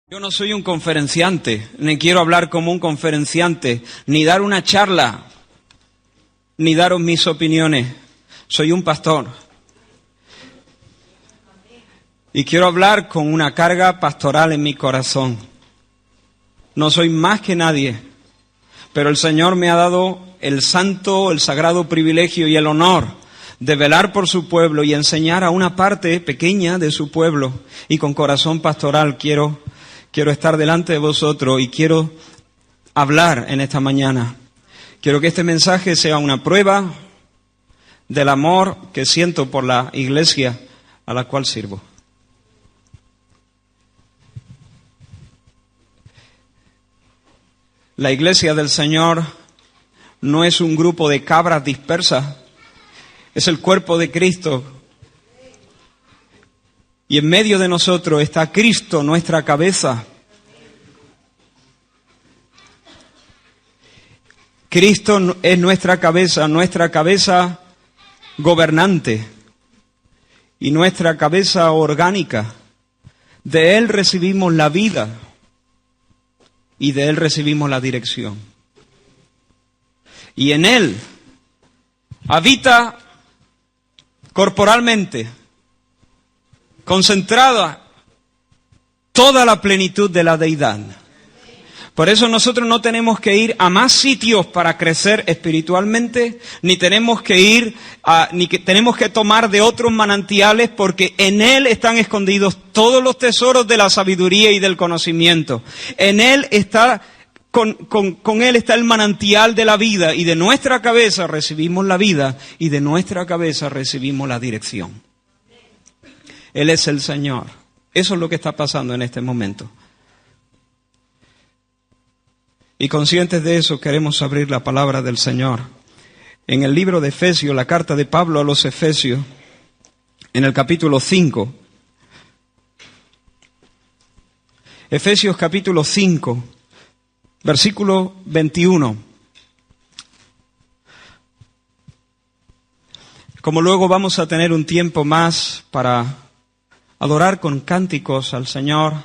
Yo no soy un conferenciante, ni quiero hablar como un conferenciante, ni dar una charla, ni daros mis opiniones. Soy un pastor. Y quiero hablar con una carga pastoral en mi corazón. No soy más que nadie, pero el Señor me ha dado el santo, el sagrado privilegio y el honor de velar por su pueblo y enseñar a una parte pequeña de su pueblo. Y con corazón pastoral quiero estar delante de vosotros y quiero hablar en esta mañana. Quiero que este mensaje sea una prueba del amor que siento por la iglesia a la cual sirvo. La iglesia del Señor no es un grupo de cabras dispersas, es el cuerpo de Cristo. Y en medio de nosotros está Cristo, nuestra cabeza. Cristo es nuestra cabeza gobernante y nuestra cabeza orgánica. De Él recibimos la vida y de Él recibimos la dirección. Y en Él habita corporalmente, concentrada toda la plenitud de la deidad. Por eso nosotros no tenemos que ir a más sitios para crecer espiritualmente, ni tenemos que tenemos que tomar de otros manantiales, porque en Él están escondidos todos los tesoros de la sabiduría y del conocimiento. En Él está, con Él está el manantial de la vida, y de nuestra cabeza recibimos la vida, y de nuestra cabeza recibimos la dirección. Él es el Señor. Eso es lo que está pasando en este momento. Y conscientes de eso, queremos abrir la palabra del Señor. En el libro de Efesios, la carta de Pablo a los Efesios, en el capítulo 5. Efesios capítulo 5, versículo 21. Como luego vamos a tener un tiempo más para adorar con cánticos al Señor,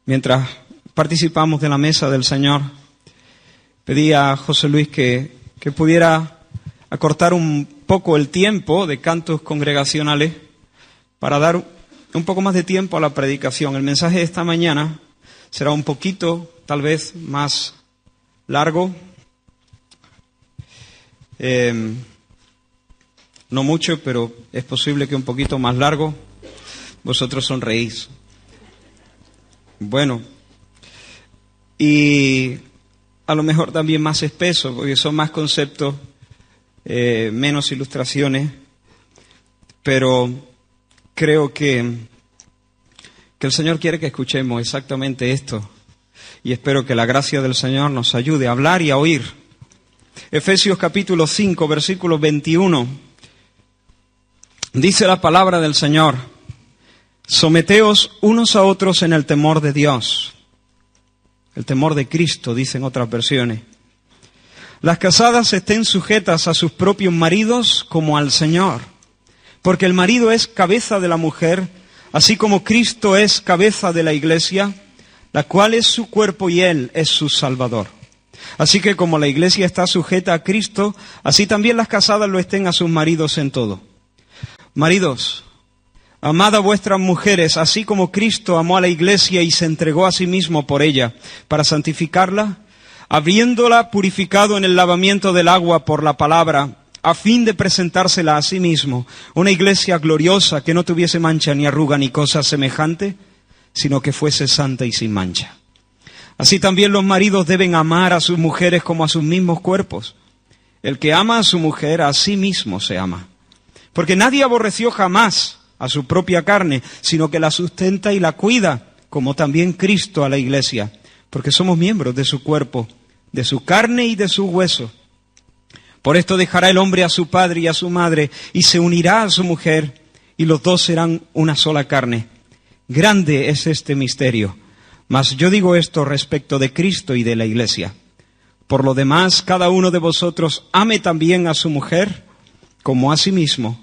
mientras participamos de la mesa del Señor, pedí a José Luis que pudiera acortar un poco el tiempo de cantos congregacionales para dar un poco más de tiempo a la predicación. El mensaje de esta mañana será un poquito, tal vez, más largo. No mucho, pero es posible que un poquito más largo. Vosotros sonreís. Bueno, y a lo mejor también más espeso, porque son más conceptos, menos ilustraciones, pero creo que el Señor quiere que escuchemos exactamente esto, y espero que la gracia del Señor nos ayude a hablar y a oír. Efesios capítulo 5, versículo 21, dice la palabra del Señor: someteos unos a otros en el temor de Dios. El temor de Cristo, dicen otras versiones. Las casadas estén sujetas a sus propios maridos como al Señor, porque el marido es cabeza de la mujer, así como Cristo es cabeza de la iglesia, la cual es su cuerpo y Él es su Salvador. Así que como la iglesia está sujeta a Cristo, así también las casadas lo estén a sus maridos en todo. Maridos, amad a vuestras mujeres, así como Cristo amó a la iglesia y se entregó a sí mismo por ella, para santificarla, habiéndola purificado en el lavamiento del agua por la palabra, a fin de presentársela a sí mismo, una iglesia gloriosa que no tuviese mancha ni arruga ni cosa semejante, sino que fuese santa y sin mancha. Así también los maridos deben amar a sus mujeres como a sus mismos cuerpos. El que ama a su mujer, a sí mismo se ama. Porque nadie aborreció jamás a su propia carne, sino que la sustenta y la cuida, como también Cristo a la iglesia, porque somos miembros de su cuerpo, de su carne y de su hueso. Por esto dejará el hombre a su padre y a su madre, y se unirá a su mujer, y los dos serán una sola carne. Grande es este misterio, mas yo digo esto respecto de Cristo y de la iglesia. Por lo demás, cada uno de vosotros ame también a su mujer como a sí mismo,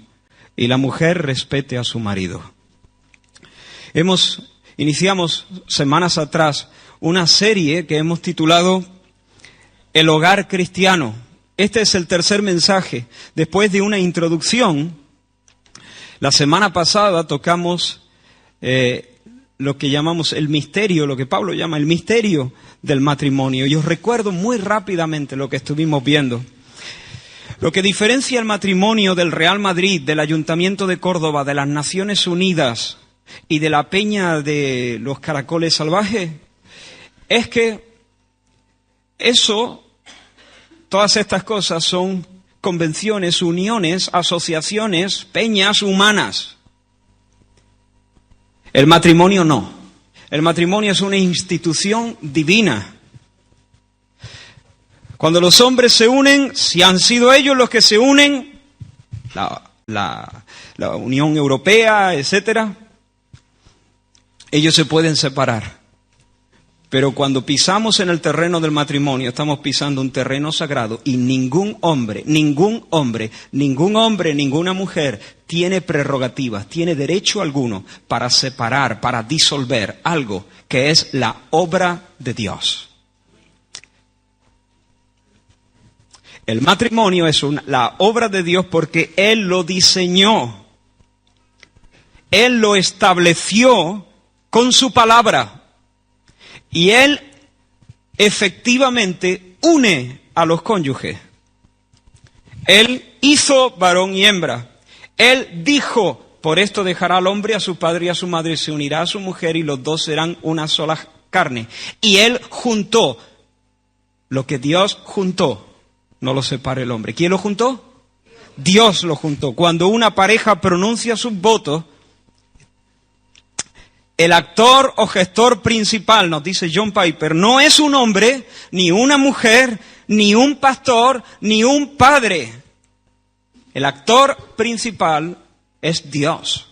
y la mujer respete a su marido. Iniciamos semanas atrás una serie que hemos titulado El hogar cristiano. Este es el tercer mensaje. Después de una introducción, la semana pasada tocamos lo que llamamos el misterio, lo que Pablo llama el misterio del matrimonio. Y os recuerdo muy rápidamente lo que estuvimos viendo. Lo que diferencia el matrimonio del Real Madrid, del Ayuntamiento de Córdoba, de las Naciones Unidas y de la Peña de los Caracoles Salvajes es que todas estas cosas son convenciones, uniones, asociaciones, peñas humanas. El matrimonio no. El matrimonio es una institución divina. Cuando los hombres se unen, si han sido ellos los que se unen, la Unión Europea, etcétera, ellos se pueden separar. Pero cuando pisamos en el terreno del matrimonio, estamos pisando un terreno sagrado y ningún hombre, ninguna mujer tiene prerrogativas, tiene derecho alguno para separar, para disolver algo que es la obra de Dios. El matrimonio es la obra de Dios porque Él lo diseñó. Él lo estableció con su palabra. Y Él efectivamente une a los cónyuges. Él hizo varón y hembra. Él dijo, por esto dejará al hombre a su padre y a su madre, se unirá a su mujer y los dos serán una sola carne. Y Él juntó lo que Dios juntó. No lo separa el hombre. ¿Quién lo juntó? Dios lo juntó. Cuando una pareja pronuncia sus votos, el actor o gestor principal, nos dice John Piper, no es un hombre, ni una mujer, ni un pastor, ni un padre. El actor principal es Dios.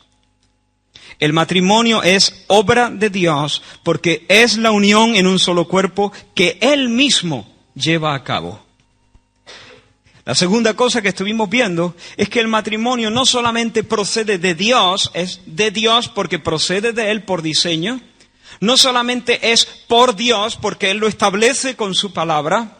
El matrimonio es obra de Dios porque es la unión en un solo cuerpo que Él mismo lleva a cabo. La segunda cosa que estuvimos viendo es que el matrimonio no solamente procede de Dios, es de Dios porque procede de Él por diseño, no solamente es por Dios porque Él lo establece con su palabra,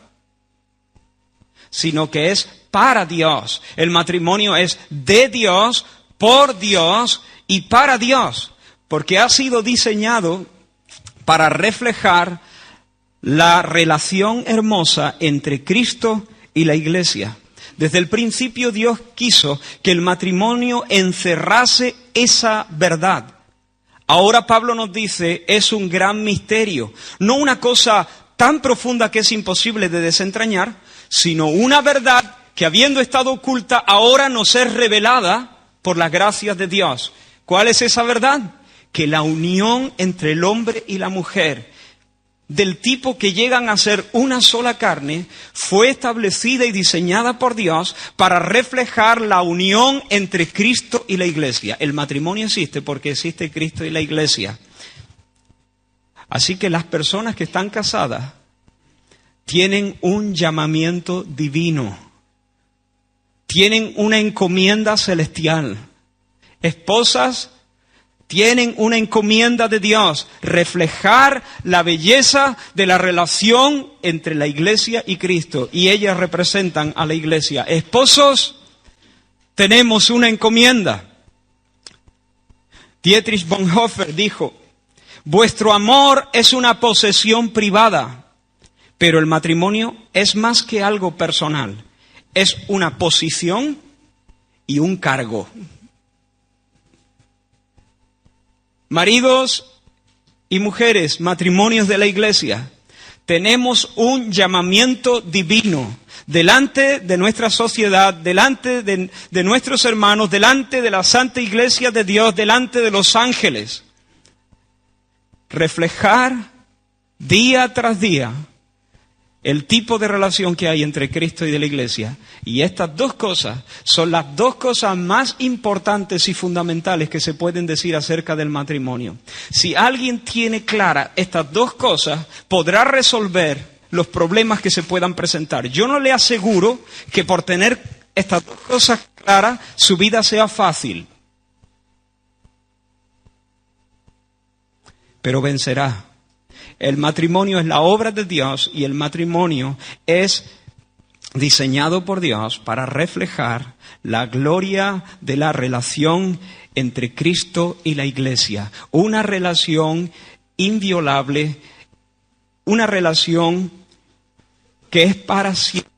sino que es para Dios. El matrimonio es de Dios, por Dios y para Dios, porque ha sido diseñado para reflejar la relación hermosa entre Cristo y la Iglesia. Desde el principio Dios quiso que el matrimonio encerrase esa verdad. Ahora Pablo nos dice, es un gran misterio. No una cosa tan profunda que es imposible de desentrañar, sino una verdad que habiendo estado oculta, ahora nos es revelada por las gracias de Dios. ¿Cuál es esa verdad? Que la unión entre el hombre y la mujer, del tipo que llegan a ser una sola carne, fue establecida y diseñada por Dios para reflejar la unión entre Cristo y la Iglesia. El matrimonio existe porque existe Cristo y la Iglesia. Así que las personas que están casadas tienen un llamamiento divino, tienen una encomienda celestial. Esposas tienen una encomienda de Dios, reflejar la belleza de la relación entre la Iglesia y Cristo, y ellas representan a la Iglesia. Esposos, tenemos una encomienda. Dietrich Bonhoeffer dijo, vuestro amor es una posesión privada, pero el matrimonio es más que algo personal, es una posición y un cargo. Maridos y mujeres, matrimonios de la Iglesia, tenemos un llamamiento divino delante de nuestra sociedad, delante de nuestros hermanos, delante de la Santa Iglesia de Dios, delante de los ángeles. Reflejar día tras día el tipo de relación que hay entre Cristo y de la Iglesia. Y estas dos cosas son las dos cosas más importantes y fundamentales que se pueden decir acerca del matrimonio. Si alguien tiene claras estas dos cosas, podrá resolver los problemas que se puedan presentar. Yo no le aseguro que por tener estas dos cosas clara, su vida sea fácil. Pero vencerá. El matrimonio es la obra de Dios y el matrimonio es diseñado por Dios para reflejar la gloria de la relación entre Cristo y la Iglesia. Una relación inviolable, una relación que es para siempre.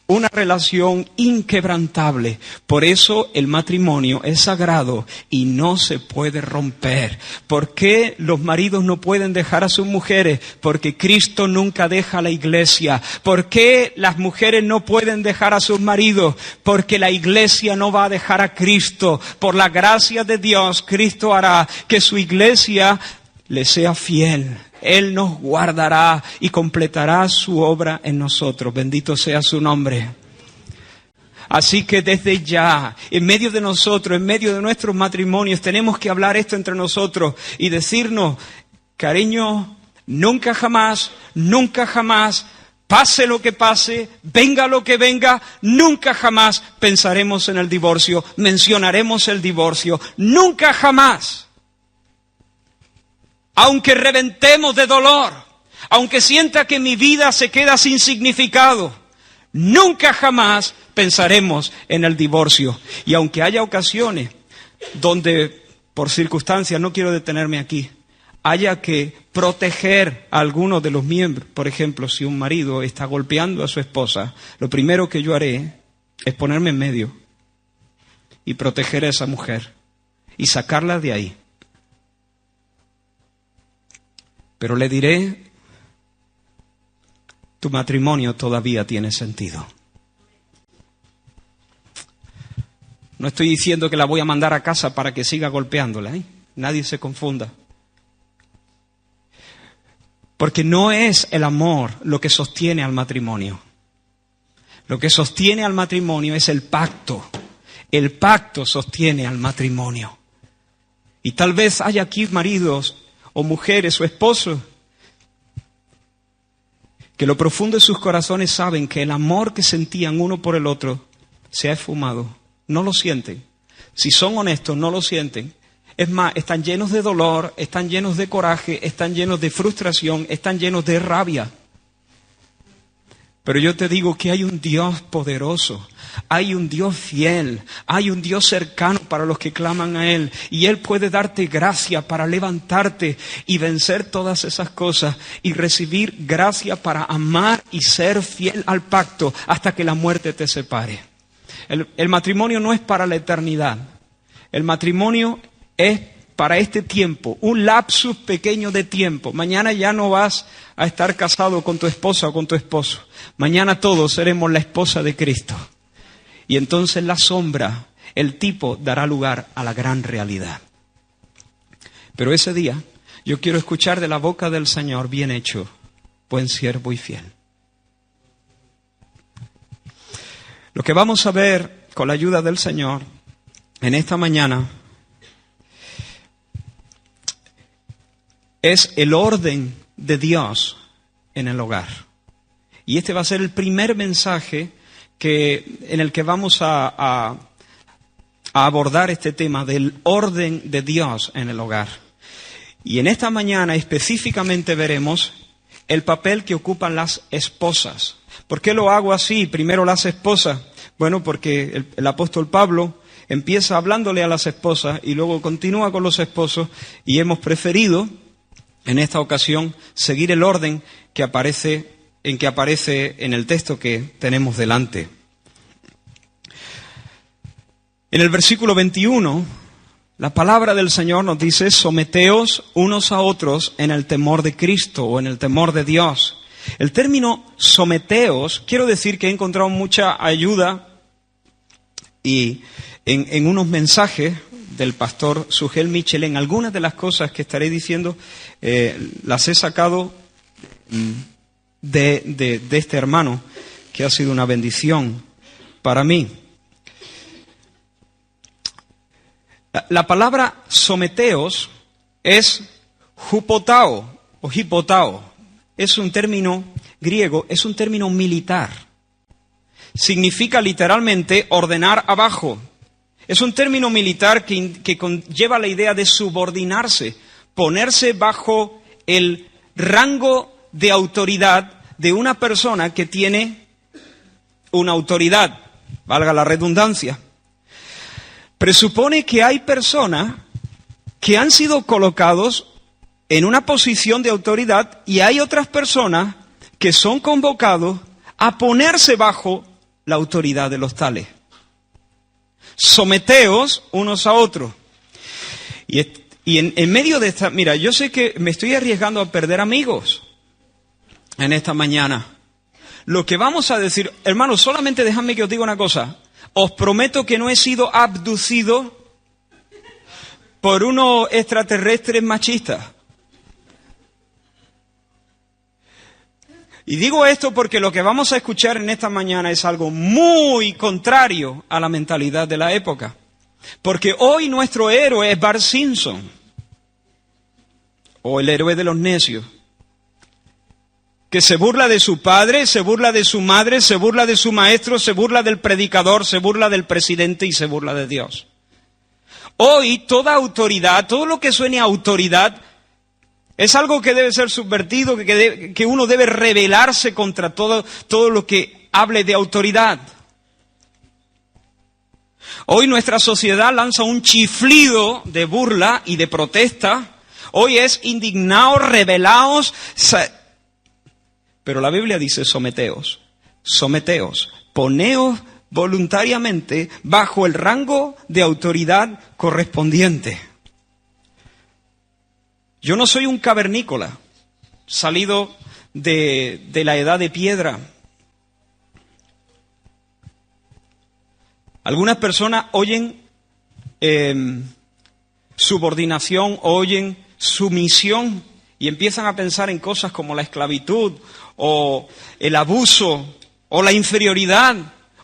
Una relación inquebrantable. Por eso el matrimonio es sagrado y no se puede romper. ¿Por qué los maridos no pueden dejar a sus mujeres? Porque Cristo nunca deja a la iglesia. ¿Por qué las mujeres no pueden dejar a sus maridos? Porque la iglesia no va a dejar a Cristo. Por la gracia de Dios, Cristo hará que su iglesia le sea fiel. Él nos guardará y completará su obra en nosotros. Bendito sea su nombre. Así que desde ya, en medio de nosotros, en medio de nuestros matrimonios, tenemos que hablar esto entre nosotros y decirnos, cariño, nunca jamás, pase lo que pase, venga lo que venga, nunca jamás pensaremos en el divorcio, mencionaremos el divorcio, nunca jamás. Aunque reventemos de dolor, aunque sienta que mi vida se queda sin significado, nunca jamás pensaremos en el divorcio. Y aunque haya ocasiones donde, por circunstancias, no quiero detenerme aquí, haya que proteger a algunos de los miembros, por ejemplo, si un marido está golpeando a su esposa, lo primero que yo haré es ponerme en medio y proteger a esa mujer y sacarla de ahí. Pero le diré, tu matrimonio todavía tiene sentido. No estoy diciendo que la voy a mandar a casa para que siga golpeándola, ¿eh? Nadie se confunda. Porque no es el amor lo que sostiene al matrimonio. Lo que sostiene al matrimonio es el pacto. El pacto sostiene al matrimonio. Y tal vez haya aquí maridos o mujeres o esposos que lo profundo de sus corazones saben que el amor que sentían uno por el otro se ha esfumado. No lo sienten. Si son honestos, no lo sienten. Es más, están llenos de dolor, están llenos de coraje, están llenos de frustración, están llenos de rabia. Pero yo te digo que hay un Dios poderoso, hay un Dios fiel, hay un Dios cercano para los que claman a Él. Y Él puede darte gracia para levantarte y vencer todas esas cosas y recibir gracia para amar y ser fiel al pacto hasta que la muerte te separe. El matrimonio no es para la eternidad. El matrimonio es para este tiempo, un lapsus pequeño de tiempo. Mañana ya no vas a estar casado con tu esposa o con tu esposo. Mañana todos seremos la esposa de Cristo. Y entonces la sombra, el tipo, dará lugar a la gran realidad. Pero ese día yo quiero escuchar de la boca del Señor, bien hecho, buen siervo y fiel. Lo que vamos a ver con la ayuda del Señor en esta mañana es el orden de Dios en el hogar. Y este va a ser el primer mensaje en el que vamos a abordar este tema del orden de Dios en el hogar. Y en esta mañana específicamente veremos el papel que ocupan las esposas. ¿Por qué lo hago así? Primero las esposas. Bueno, porque el apóstol Pablo empieza hablándole a las esposas y luego continúa con los esposos, y hemos preferido en esta ocasión seguir el orden que aparece en el texto que tenemos delante. En el versículo 21, la palabra del Señor nos dice: someteos unos a otros en el temor de Cristo o en el temor de Dios. El término someteos, quiero decir que he encontrado mucha ayuda y en unos mensajes del pastor Sugel Mitchell. En algunas de las cosas que estaré diciendo las he sacado de este hermano, que ha sido una bendición para mí. La palabra someteos es hupotao o hipotao. Es un término griego, es un término militar. significa literalmente ordenar abajo. Es un término militar que conlleva la idea de subordinarse, ponerse bajo el rango de autoridad de una persona que tiene una autoridad, valga la redundancia. Presupone que hay personas que han sido colocados en una posición de autoridad y hay otras personas que son convocados a ponerse bajo la autoridad de los tales. Someteos unos a otros. Y en medio de esta... Mira, yo sé que me estoy arriesgando a perder amigos en esta mañana. Lo que vamos a decir... Hermanos, solamente dejadme que os diga una cosa. Os prometo que no he sido abducido por unos extraterrestres machistas. Y digo esto porque lo que vamos a escuchar en esta mañana es algo muy contrario a la mentalidad de la época. Porque hoy nuestro héroe es Bart Simpson, o el héroe de los necios, que se burla de su padre, se burla de su madre, se burla de su maestro, se burla del predicador, se burla del presidente y se burla de Dios. Hoy toda autoridad, todo lo que suene a autoridad, es algo que debe ser subvertido, que uno debe rebelarse contra todo lo que hable de autoridad. Hoy nuestra sociedad lanza un chiflido de burla y de protesta. Hoy es indignaos, rebelaos. Pero la Biblia dice someteos, poneos voluntariamente bajo el rango de autoridad correspondiente. Yo no soy un cavernícola, salido de la edad de piedra. Algunas personas oyen subordinación, oyen sumisión y empiezan a pensar en cosas como la esclavitud o el abuso o la inferioridad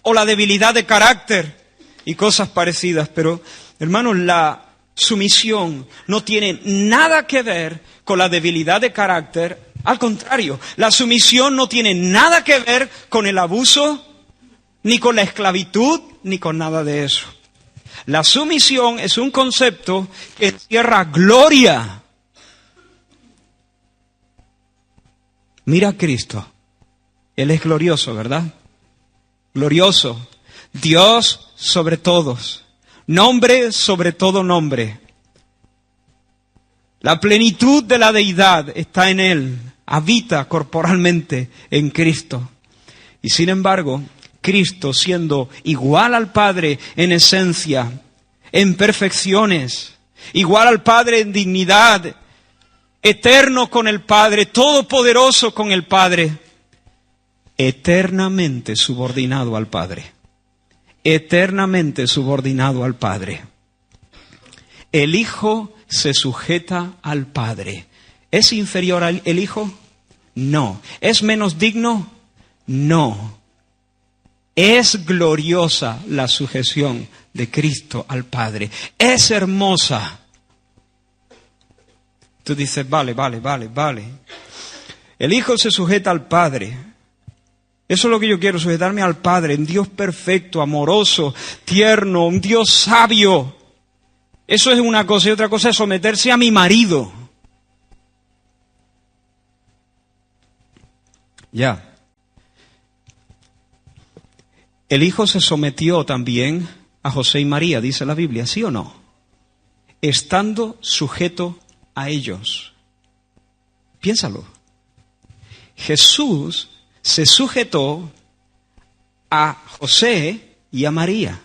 o la debilidad de carácter y cosas parecidas. Pero, hermanos, la sumisión no tiene nada que ver con la debilidad de carácter. Al contrario, la sumisión no tiene nada que ver con el abuso, ni con la esclavitud, ni con nada de eso. La sumisión es un concepto que encierra gloria. Mira a Cristo. Él es glorioso, ¿verdad? Glorioso. Dios sobre todos. Nombre sobre todo nombre. La plenitud de la deidad está en Él. Habita corporalmente en Cristo. Y sin embargo, Cristo, siendo igual al Padre en esencia, en perfecciones, igual al Padre en dignidad, eterno con el Padre, todopoderoso con el Padre, eternamente subordinado al Padre. Eternamente subordinado al Padre. El Hijo se sujeta al Padre. ¿Es inferior al Hijo? No. ¿Es menos digno? No. Es gloriosa la sujeción de Cristo al Padre. Es hermosa. Tú dices, vale. El Hijo se sujeta al Padre. Eso es lo que yo quiero, sujetarme al Padre, un Dios perfecto, amoroso, tierno, un Dios sabio. Eso es una cosa y otra cosa es someterse a mi marido. Ya. El Hijo se sometió también a José y María, dice la Biblia, ¿sí o no? Estando sujeto a ellos. Piénsalo. Jesús se sujetó a José y a María.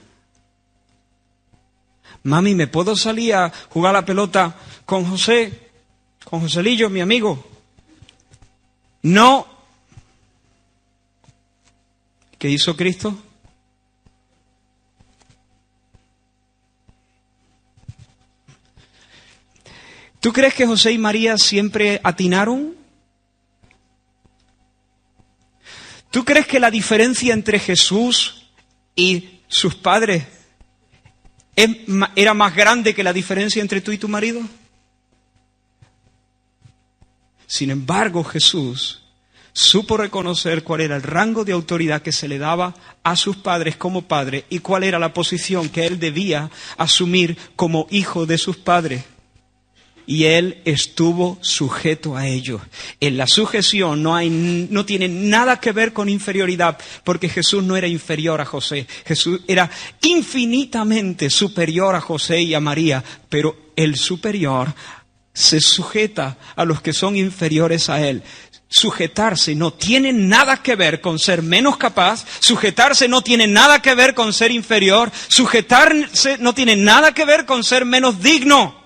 Mami, ¿me puedo salir a jugar la pelota con José? Con Joselillo, mi amigo. No. ¿Qué hizo Cristo? ¿Tú crees que José y María siempre atinaron? ¿Tú crees que la diferencia entre Jesús y sus padres era más grande que la diferencia entre tú y tu marido? Sin embargo, Jesús supo reconocer cuál era el rango de autoridad que se le daba a sus padres como padre y cuál era la posición que él debía asumir como hijo de sus padres. Y él estuvo sujeto a ello. En la sujeción no tiene nada que ver con inferioridad, porque Jesús no era inferior a José. Jesús era infinitamente superior a José y a María, pero el superior se sujeta a los que son inferiores a él. Sujetarse no tiene nada que ver con ser menos capaz, sujetarse no tiene nada que ver con ser inferior, sujetarse no tiene nada que ver con ser menos digno.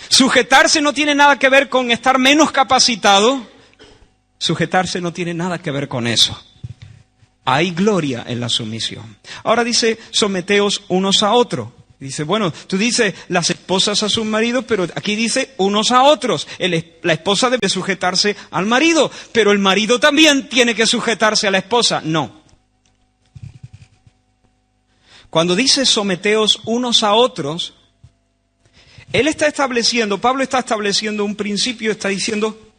Sujetarse no tiene nada que ver con estar menos capacitado, sujetarse no tiene nada que ver con eso. Hay gloria en la sumisión. Ahora dice, someteos unos a otros. Dice, bueno, tú dices las esposas a sus maridos, pero aquí dice unos a otros. La esposa debe sujetarse al marido, pero el marido también tiene que sujetarse a la esposa. No. Cuando dice someteos unos a otros, Pablo está estableciendo un principio, está diciendo,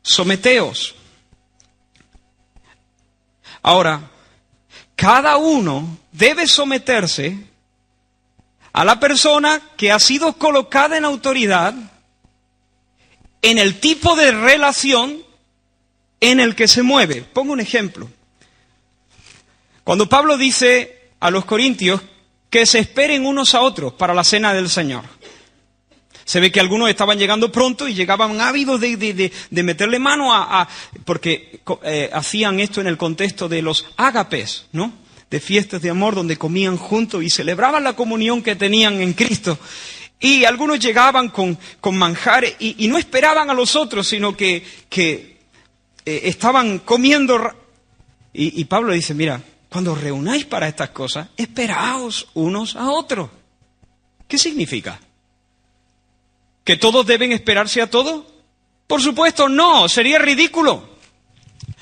someteos. Ahora, cada uno debe someterse a la persona que ha sido colocada en autoridad en el tipo de relación en el que se mueve. Pongo un ejemplo. Cuando Pablo dice a los corintios que se esperen unos a otros para la cena del Señor, se ve que algunos estaban llegando pronto y llegaban ávidos de meterle mano porque hacían esto en el contexto de los ágapes, ¿no? De fiestas de amor donde comían juntos y celebraban la comunión que tenían en Cristo. Y algunos llegaban con manjares y no esperaban a los otros, sino que estaban comiendo. Y Pablo dice, mira, cuando reunáis para estas cosas, esperaos unos a otros. ¿Qué significa? ¿Que todos deben esperarse a todos? Por supuesto, no, sería ridículo.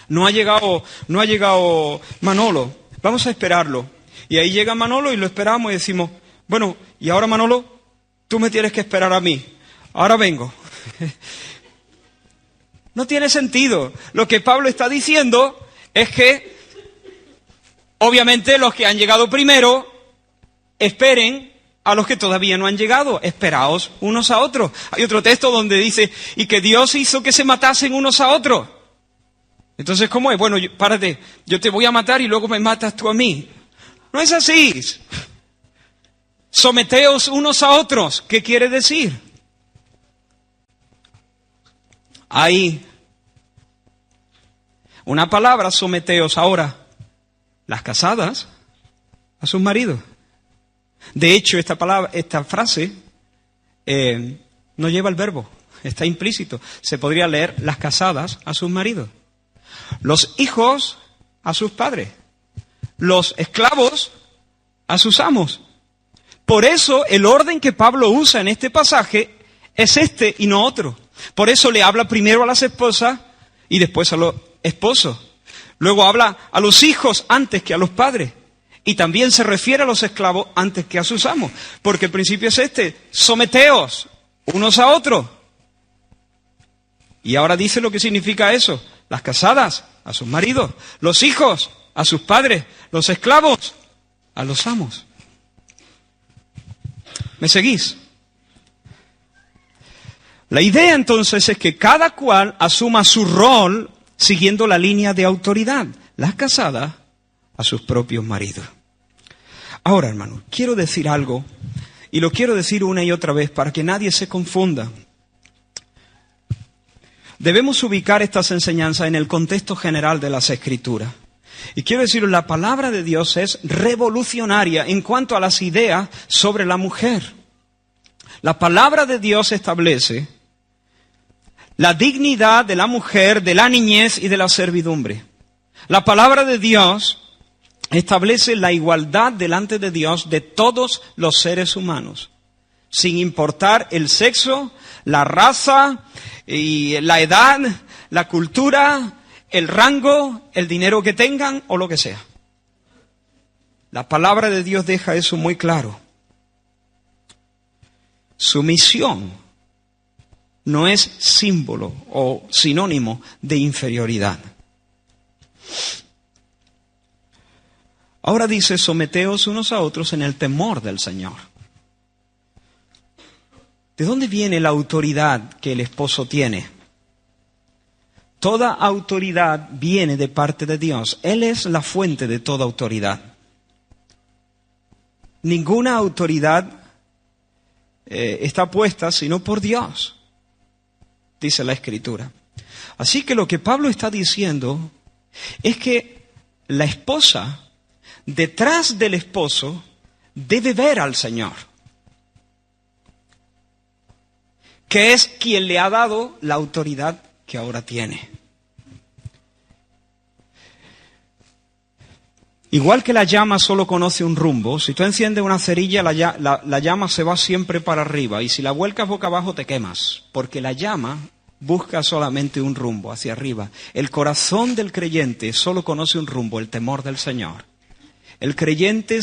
No ha llegado Manolo. Vamos a esperarlo. Y ahí llega Manolo y lo esperamos y decimos, bueno, y ahora Manolo, tú me tienes que esperar a mí. Ahora vengo. No tiene sentido. Lo que Pablo está diciendo es que, obviamente, los que han llegado primero, esperen a los que todavía no han llegado. Esperaos unos a otros. Hay otro texto donde dice, y que Dios hizo que se matasen unos a otros. Entonces, ¿cómo es? Bueno, párate, yo te voy a matar y luego me matas tú a mí. No es así. Someteos unos a otros. ¿Qué quiere decir? Hay una palabra, someteos. Ahora, las casadas a sus maridos. De hecho, esta frase no lleva el verbo, está implícito. Se podría leer las casadas a sus maridos. Los hijos a sus padres, los esclavos a sus amos. Por eso el orden que Pablo usa en este pasaje es este y no otro. Por eso le habla primero a las esposas y después a los esposos. Luego habla a los hijos antes que a los padres. Y también se refiere a los esclavos antes que a sus amos. Porque el principio es este, someteos unos a otros. Y ahora dice lo que significa eso. Las casadas a sus maridos, los hijos a sus padres, los esclavos a los amos. ¿Me seguís? La idea entonces es que cada cual asuma su rol siguiendo la línea de autoridad. Las casadas a sus propios maridos. Ahora, hermanos, quiero decir algo, y lo quiero decir una y otra vez para que nadie se confunda. Debemos ubicar estas enseñanzas en el contexto general de las Escrituras. Y quiero deciros, la palabra de Dios es revolucionaria en cuanto a las ideas sobre la mujer. La palabra de Dios establece la dignidad de la mujer, de la niñez y de la servidumbre. La palabra de Dios establece la igualdad delante de Dios de todos los seres humanos, sin importar el sexo, la raza, y la edad, la cultura, el rango, el dinero que tengan o lo que sea. La palabra de Dios deja eso muy claro. Sumisión no es símbolo o sinónimo de inferioridad. Ahora dice, someteos unos a otros en el temor del Señor. ¿De dónde viene la autoridad que el esposo tiene? Toda autoridad viene de parte de Dios. Él es la fuente de toda autoridad. Ninguna autoridad está puesta sino por Dios, dice la Escritura. Así que lo que Pablo está diciendo es que la esposa, detrás del esposo, debe ver al Señor, que es quien le ha dado la autoridad que ahora tiene. Igual que la llama solo conoce un rumbo, si tú enciendes una cerilla, la llama se va siempre para arriba, y si la vuelcas boca abajo te quemas, porque la llama busca solamente un rumbo, hacia arriba. El corazón del creyente solo conoce un rumbo, el temor del Señor. El creyente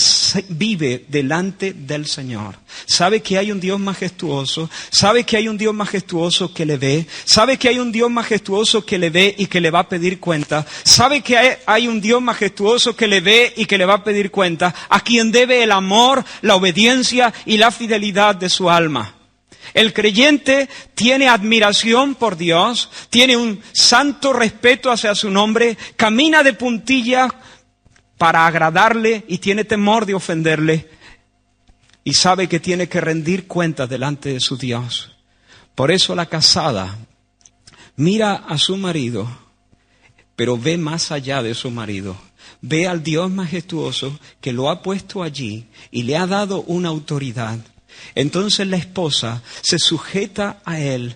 vive delante del Señor. Sabe que hay un Dios majestuoso, sabe que hay un Dios majestuoso que le ve, sabe que hay un Dios majestuoso que le ve y que le va a pedir cuenta, sabe que hay un Dios majestuoso que le ve y que le va a pedir cuenta, a quien debe el amor, la obediencia y la fidelidad de su alma. El creyente tiene admiración por Dios, tiene un santo respeto hacia su nombre, camina de puntillas para agradarle y tiene temor de ofenderle y sabe que tiene que rendir cuentas delante de su Dios. Por eso la casada mira a su marido, pero ve más allá de su marido. Ve al Dios majestuoso que lo ha puesto allí y le ha dado una autoridad. Entonces la esposa se sujeta a él,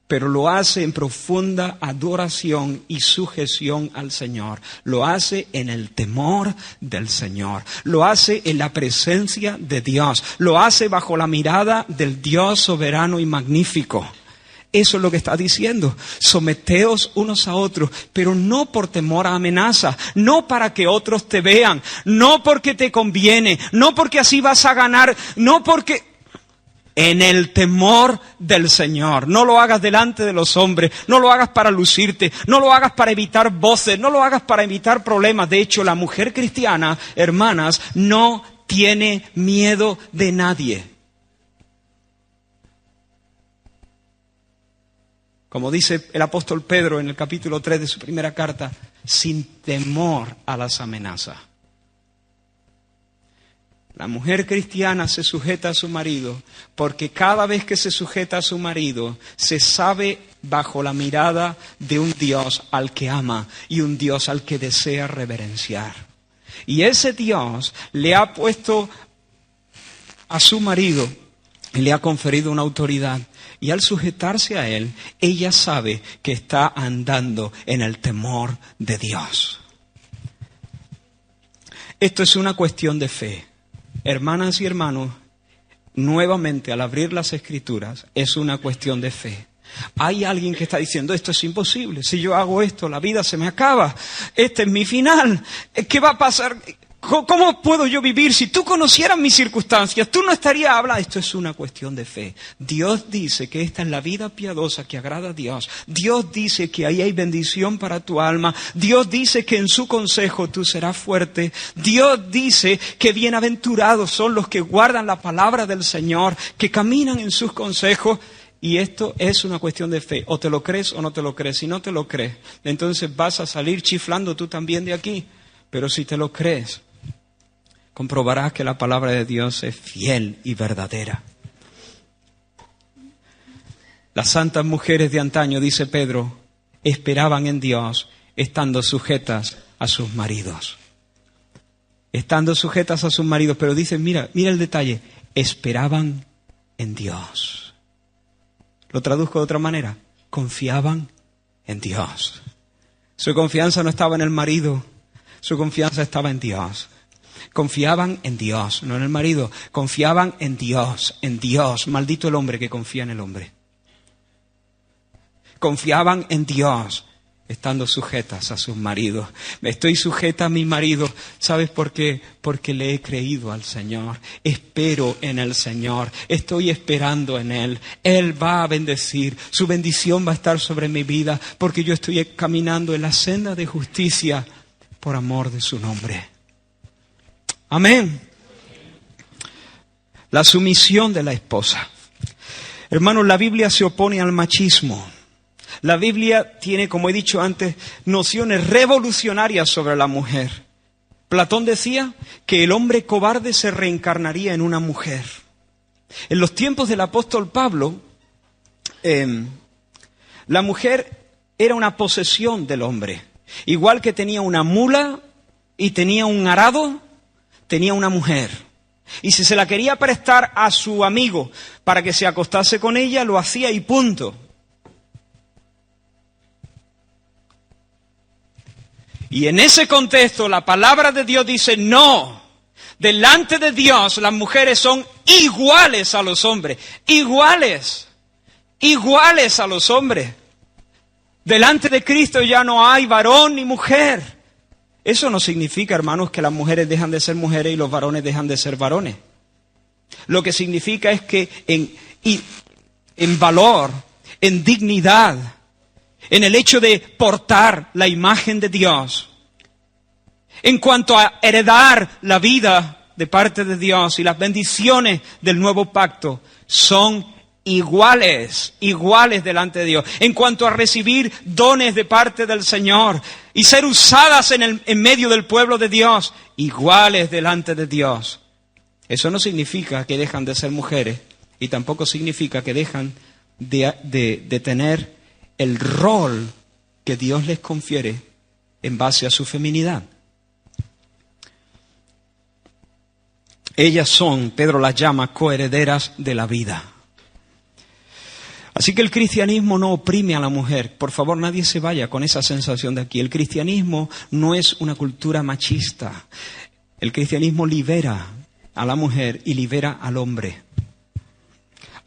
pero lo hace en profunda adoración y sujeción al Señor. Lo hace en el temor del Señor. Lo hace en la presencia de Dios. Lo hace bajo la mirada del Dios soberano y magnífico. Eso es lo que está diciendo. Someteos unos a otros, pero no por temor a amenaza, no para que otros te vean, no porque te conviene, no porque así vas a ganar, no porque... En el temor del Señor. No lo hagas delante de los hombres, no lo hagas para lucirte, no lo hagas para evitar voces, no lo hagas para evitar problemas. De hecho, la mujer cristiana, hermanas, no tiene miedo de nadie. Como dice el apóstol Pedro en el capítulo 3 de su primera carta, sin temor a las amenazas. La mujer cristiana se sujeta a su marido porque cada vez que se sujeta a su marido se sabe bajo la mirada de un Dios al que ama y un Dios al que desea reverenciar. Y ese Dios le ha puesto a su marido y le ha conferido una autoridad. Y al sujetarse a él, ella sabe que está andando en el temor de Dios. Esto es una cuestión de fe. Hermanas y hermanos, nuevamente al abrir las Escrituras es una cuestión de fe. Hay alguien que está diciendo, esto es imposible, si yo hago esto la vida se me acaba, este es mi final, ¿qué va a pasar? ¿Cómo puedo yo vivir? Si tú conocieras mis circunstancias, tú no estarías hablando. Esto es una cuestión de fe. Dios dice que esta es la vida piadosa que agrada a Dios. Dios dice que ahí hay bendición para tu alma. Dios dice que en su consejo tú serás fuerte. Dios dice que bienaventurados son los que guardan la palabra del Señor, que caminan en sus consejos. Y esto es una cuestión de fe. O te lo crees o no te lo crees. Si no te lo crees, entonces vas a salir chiflando tú también de aquí. Pero si te lo crees, comprobarás que la palabra de Dios es fiel y verdadera. Las santas mujeres de antaño, dice Pedro, esperaban en Dios estando sujetas a sus maridos. Estando sujetas a sus maridos, pero dicen, mira el detalle, esperaban en Dios. Lo traduzco de otra manera, confiaban en Dios. Su confianza no estaba en el marido, su confianza estaba en Dios. Confiaban en Dios, no en el marido. Confiaban en Dios, en Dios. Maldito el hombre que confía en el hombre. Confiaban en Dios. estando sujetas a sus maridos. Estoy sujeta a mi marido. ¿Sabes por qué? Porque le he creído al Señor. Espero en el Señor. Estoy esperando en Él. Él va a bendecir. Su bendición va a estar sobre mi vida porque yo estoy caminando en la senda de justicia por amor de su nombre. Amén. La sumisión de la esposa. Hermanos, la Biblia se opone al machismo. La Biblia tiene, como he dicho antes, nociones revolucionarias sobre la mujer. Platón decía que el hombre cobarde se reencarnaría en una mujer. En los tiempos del apóstol Pablo, la mujer era una posesión del hombre. Igual que tenía una mula y tenía un arado, tenía una mujer. Y si se la quería prestar a su amigo para que se acostase con ella, lo hacía y punto. Y en ese contexto la palabra de Dios dice no. Delante de Dios las mujeres son iguales a los hombres. Iguales a los hombres. Delante de Cristo ya no hay varón ni mujer. Eso no significa, hermanos, que las mujeres dejan de ser mujeres y los varones dejan de ser varones. Lo que significa es que en valor, en dignidad, en el hecho de portar la imagen de Dios, en cuanto a heredar la vida de parte de Dios y las bendiciones del nuevo pacto, son iguales delante de Dios. En cuanto a recibir dones de parte del Señor y ser usadas en medio del pueblo de Dios, iguales delante de Dios. Eso no significa que dejan de ser mujeres y tampoco significa que dejan de tener el rol que Dios les confiere en base a su feminidad. Ellas son, Pedro las llama, coherederas de la vida. Así que el cristianismo no oprime a la mujer. Por favor, nadie se vaya con esa sensación de aquí. El cristianismo no es una cultura machista. El cristianismo libera a la mujer y libera al hombre.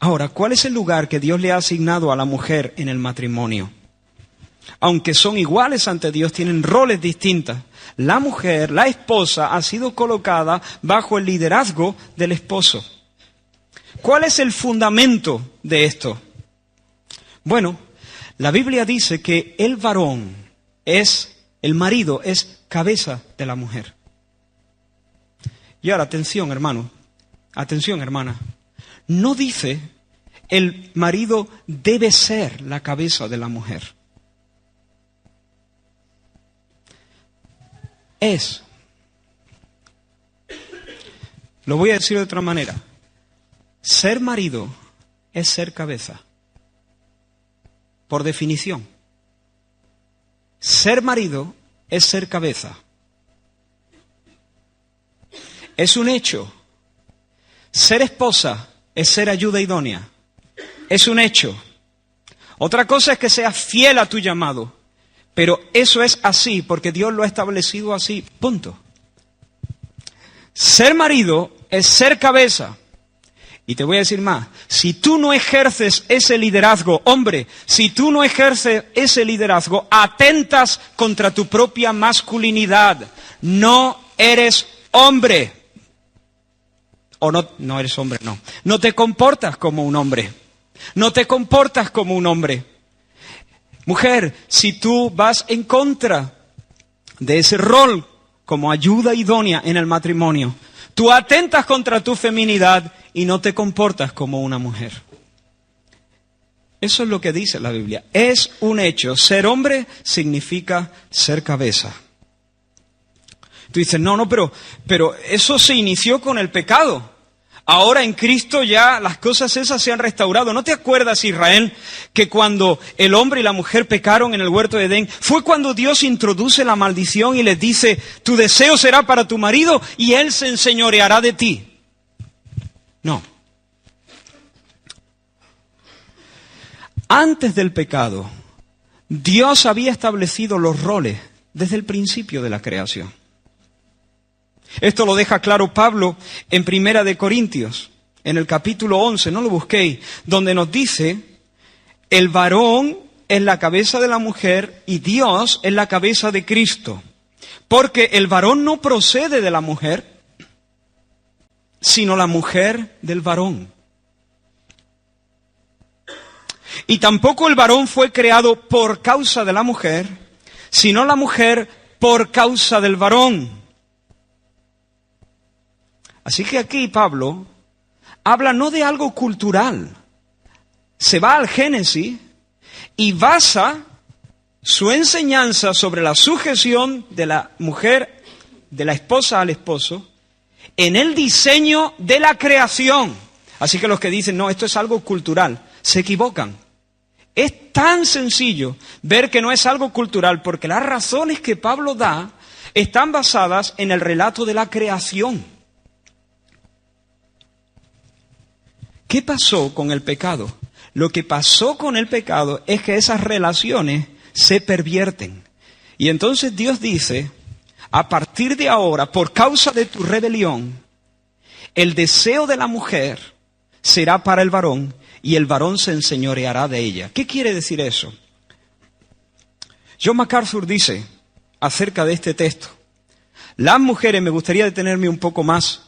Ahora, ¿cuál es el lugar que Dios le ha asignado a la mujer en el matrimonio? Aunque son iguales ante Dios, tienen roles distintos. La mujer, la esposa, ha sido colocada bajo el liderazgo del esposo. ¿Cuál es el fundamento de esto? Bueno, la Biblia dice que el marido es cabeza de la mujer. Y ahora, atención, hermano, atención, hermana. No dice el marido debe ser la cabeza de la mujer. Es. Lo voy a decir de otra manera. Ser marido es ser cabeza. Por definición. Ser marido es ser cabeza. Es un hecho. Ser esposa es ser ayuda idónea. Es un hecho. Otra cosa es que seas fiel a tu llamado. Pero eso es así porque Dios lo ha establecido así. Punto. Ser marido es ser cabeza. Y te voy a decir más, si tú no ejerces ese liderazgo, hombre, si tú no ejerces ese liderazgo, atentas contra tu propia masculinidad. No eres hombre. O no eres hombre, no. No te comportas como un hombre. No te comportas como un hombre. Mujer, si tú vas en contra de ese rol como ayuda idónea en el matrimonio, tú atentas contra tu feminidad y no te comportas como una mujer. Eso es lo que dice la Biblia. Es un hecho. Ser hombre significa ser cabeza. Tú dices, no, pero eso se inició con el pecado. Ahora en Cristo ya las cosas esas se han restaurado. ¿No te acuerdas, Israel, que cuando el hombre y la mujer pecaron en el huerto de Edén, fue cuando Dios introduce la maldición y les dice, tu deseo será para tu marido y él se enseñoreará de ti? No. Antes del pecado, Dios había establecido los roles desde el principio de la creación. Esto lo deja claro Pablo en 1 Corintios, en el capítulo 11, no lo busquéis, donde nos dice, el varón es la cabeza de la mujer y Dios es la cabeza de Cristo. Porque el varón no procede de la mujer, sino la mujer del varón. Y tampoco el varón fue creado por causa de la mujer, sino la mujer por causa del varón. Así que aquí Pablo habla no de algo cultural. Se va al Génesis y basa su enseñanza sobre la sujeción de la mujer, de la esposa al esposo, en el diseño de la creación. Así que los que dicen, no, esto es algo cultural, se equivocan. Es tan sencillo ver que no es algo cultural, porque las razones que Pablo da están basadas en el relato de la creación. ¿Qué pasó con el pecado? Lo que pasó con el pecado es que esas relaciones se pervierten. Y entonces Dios dice, a partir de ahora, por causa de tu rebelión, el deseo de la mujer será para el varón y el varón se enseñoreará de ella. ¿Qué quiere decir eso? John MacArthur dice acerca de este texto, las mujeres, me gustaría detenerme un poco más,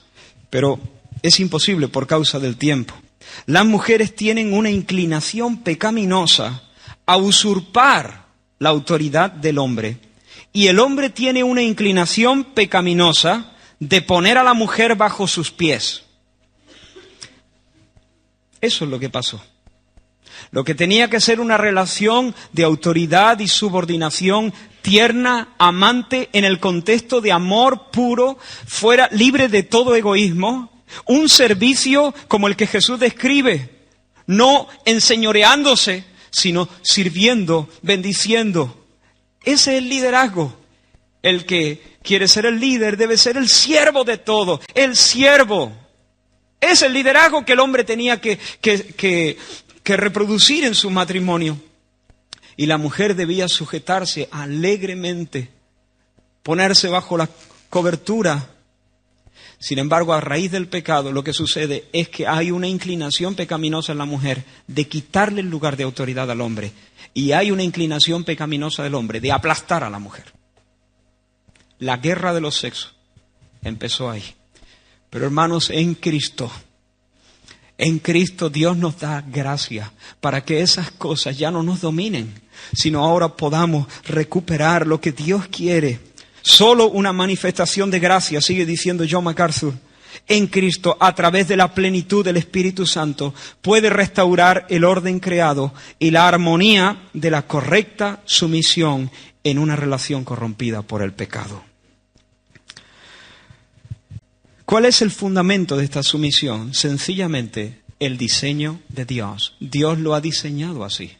pero es imposible por causa del tiempo. Las mujeres tienen una inclinación pecaminosa a usurpar la autoridad del hombre. Y el hombre tiene una inclinación pecaminosa de poner a la mujer bajo sus pies. Eso es lo que pasó. Lo que tenía que ser una relación de autoridad y subordinación tierna, amante, en el contexto de amor puro, fuera libre de todo egoísmo, un servicio como el que Jesús describe, no enseñoreándose, sino sirviendo, bendiciendo. Ese es el liderazgo. El que quiere ser el líder debe ser el siervo de todo, el siervo. Es el liderazgo que el hombre tenía que reproducir en su matrimonio. Y la mujer debía sujetarse alegremente, ponerse bajo la cobertura. Sin embargo, a raíz del pecado, lo que sucede es que hay una inclinación pecaminosa en la mujer de quitarle el lugar de autoridad al hombre. Y hay una inclinación pecaminosa del hombre de aplastar a la mujer. La guerra de los sexos empezó ahí. Pero hermanos, en Cristo Dios nos da gracia para que esas cosas ya no nos dominen, sino ahora podamos recuperar lo que Dios quiere. Solo una manifestación de gracia, sigue diciendo John MacArthur, en Cristo, a través de la plenitud del Espíritu Santo, puede restaurar el orden creado y la armonía de la correcta sumisión en una relación corrompida por el pecado. ¿Cuál es el fundamento de esta sumisión? Sencillamente, el diseño de Dios. Dios lo ha diseñado así.